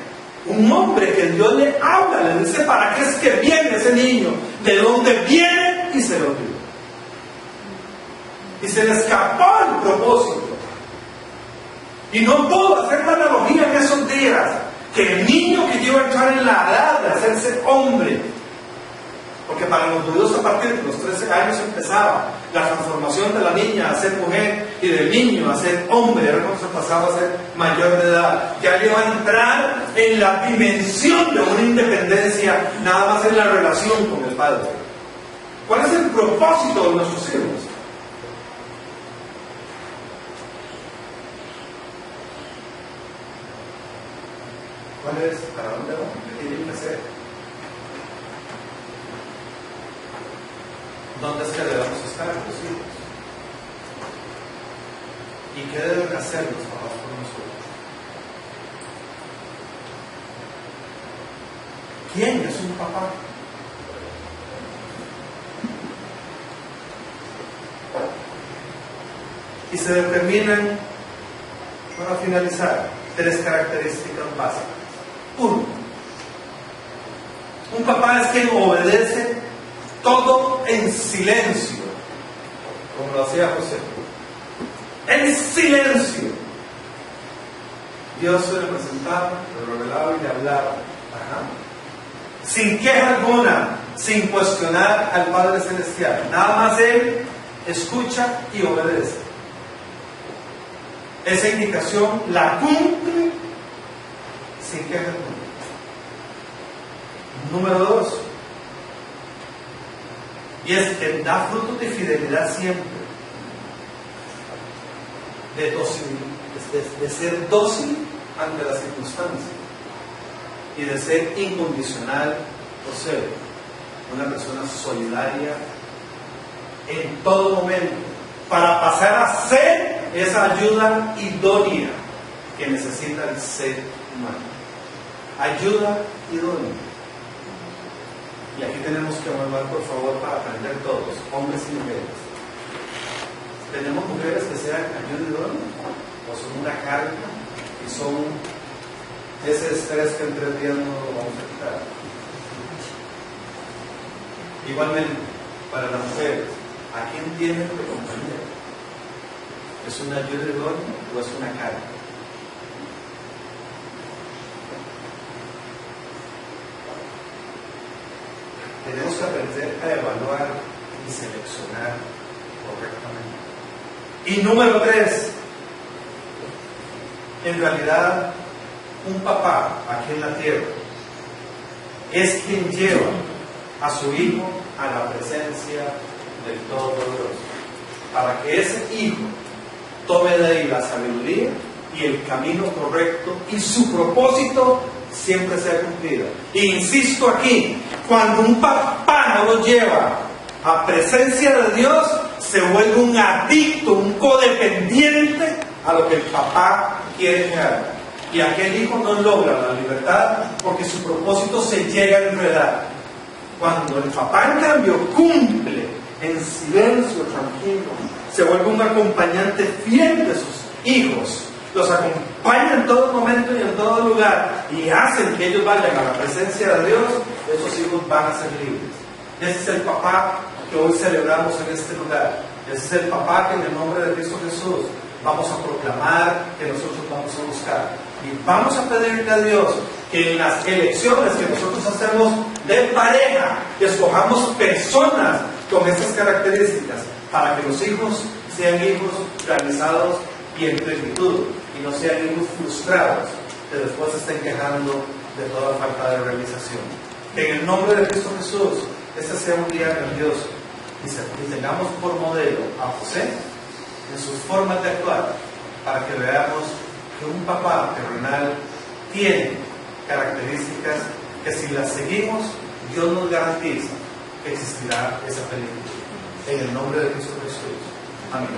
S1: un hombre que Dios le habla, le dice para qué es que viene ese niño, de dónde viene, y se lo olvidó. Y se le escapó el propósito. Y no puedo hacer la analogía en esos días, que el niño que iba a entrar en la edad de hacerse hombre, Porque para los judíos a partir de los 13 años empezaba la transformación de la niña a ser mujer y del niño a ser hombre. Era cuando se pasaba a ser mayor de edad. Ya le va a entrar en la dimensión de una independencia, nada más en la relación con el Padre. ¿Cuál es el propósito de nuestros hijos? ¿Cuál es? ¿Para dónde van? ¿Qué tienen que hacer? ¿Dónde es que debemos estar los hijos? ¿Y qué deben hacer los papás por nosotros? ¿Quién es un papá? Y se determinan, para finalizar, 3 características básicas. 1. Un papá es quien obedece todo en silencio, como lo hacía José. En silencio. Dios se le presentaba, le revelaba y le hablaba. Sin queja alguna, sin cuestionar al Padre Celestial. Nada más Él escucha y obedece. Esa indicación la cumple sin queja alguna. Número 2. Y es que da frutos de fidelidad siempre, de ser dócil ante las circunstancias y de ser incondicional, o sea, una persona solidaria en todo momento, para pasar a ser esa ayuda idónea que necesita el ser humano. Ayuda idónea. Y aquí tenemos que evaluar, por favor, para aprender todos, hombres y mujeres. ¿Tenemos mujeres que sean ayuda idónea? ¿O son una carga? Y son ese estrés que en 3 días no lo vamos a quitar. Igualmente, para las mujeres, ¿a quién tienen de compañía? ¿Es una ayuda idónea o es una carga? Tenemos que aprender a evaluar y seleccionar correctamente. Y número 3, en realidad, un papá aquí en la tierra es quien lleva a su hijo a la presencia del Todopoderoso, para que ese hijo tome de ahí la sabiduría y el camino correcto y su propósito siempre sea cumplido. E insisto aquí, cuando un papá no lo lleva a presencia de Dios, se vuelve un adicto, un codependiente a lo que el papá quiere que haga. Y aquel hijo no logra la libertad porque su propósito se llega a enredar. Cuando el papá, en cambio, cumple en silencio, tranquilo, se vuelve un acompañante fiel de sus hijos, los acompaña en todo momento y en todo lugar y hacen que ellos vayan a la presencia de Dios, esos hijos van a ser libres. Ese es el papá que hoy celebramos en este lugar. Ese es el papá que en el nombre de Cristo Jesús vamos a proclamar, que nosotros vamos a buscar. Y vamos a pedirle a Dios que en las elecciones que nosotros hacemos de pareja, escojamos personas con estas características para que los hijos sean hijos realizados y en plenitud, y no sean hijos frustrados que después se estén quejando de toda falta de realización. Que en el nombre de Cristo Jesús este sea un día grandioso y tengamos por modelo a José en sus formas de actuar, para que veamos que un papá terrenal tiene características que si las seguimos, Dios nos garantiza que existirá esa plenitud. En el nombre de Cristo Jesús. Amén.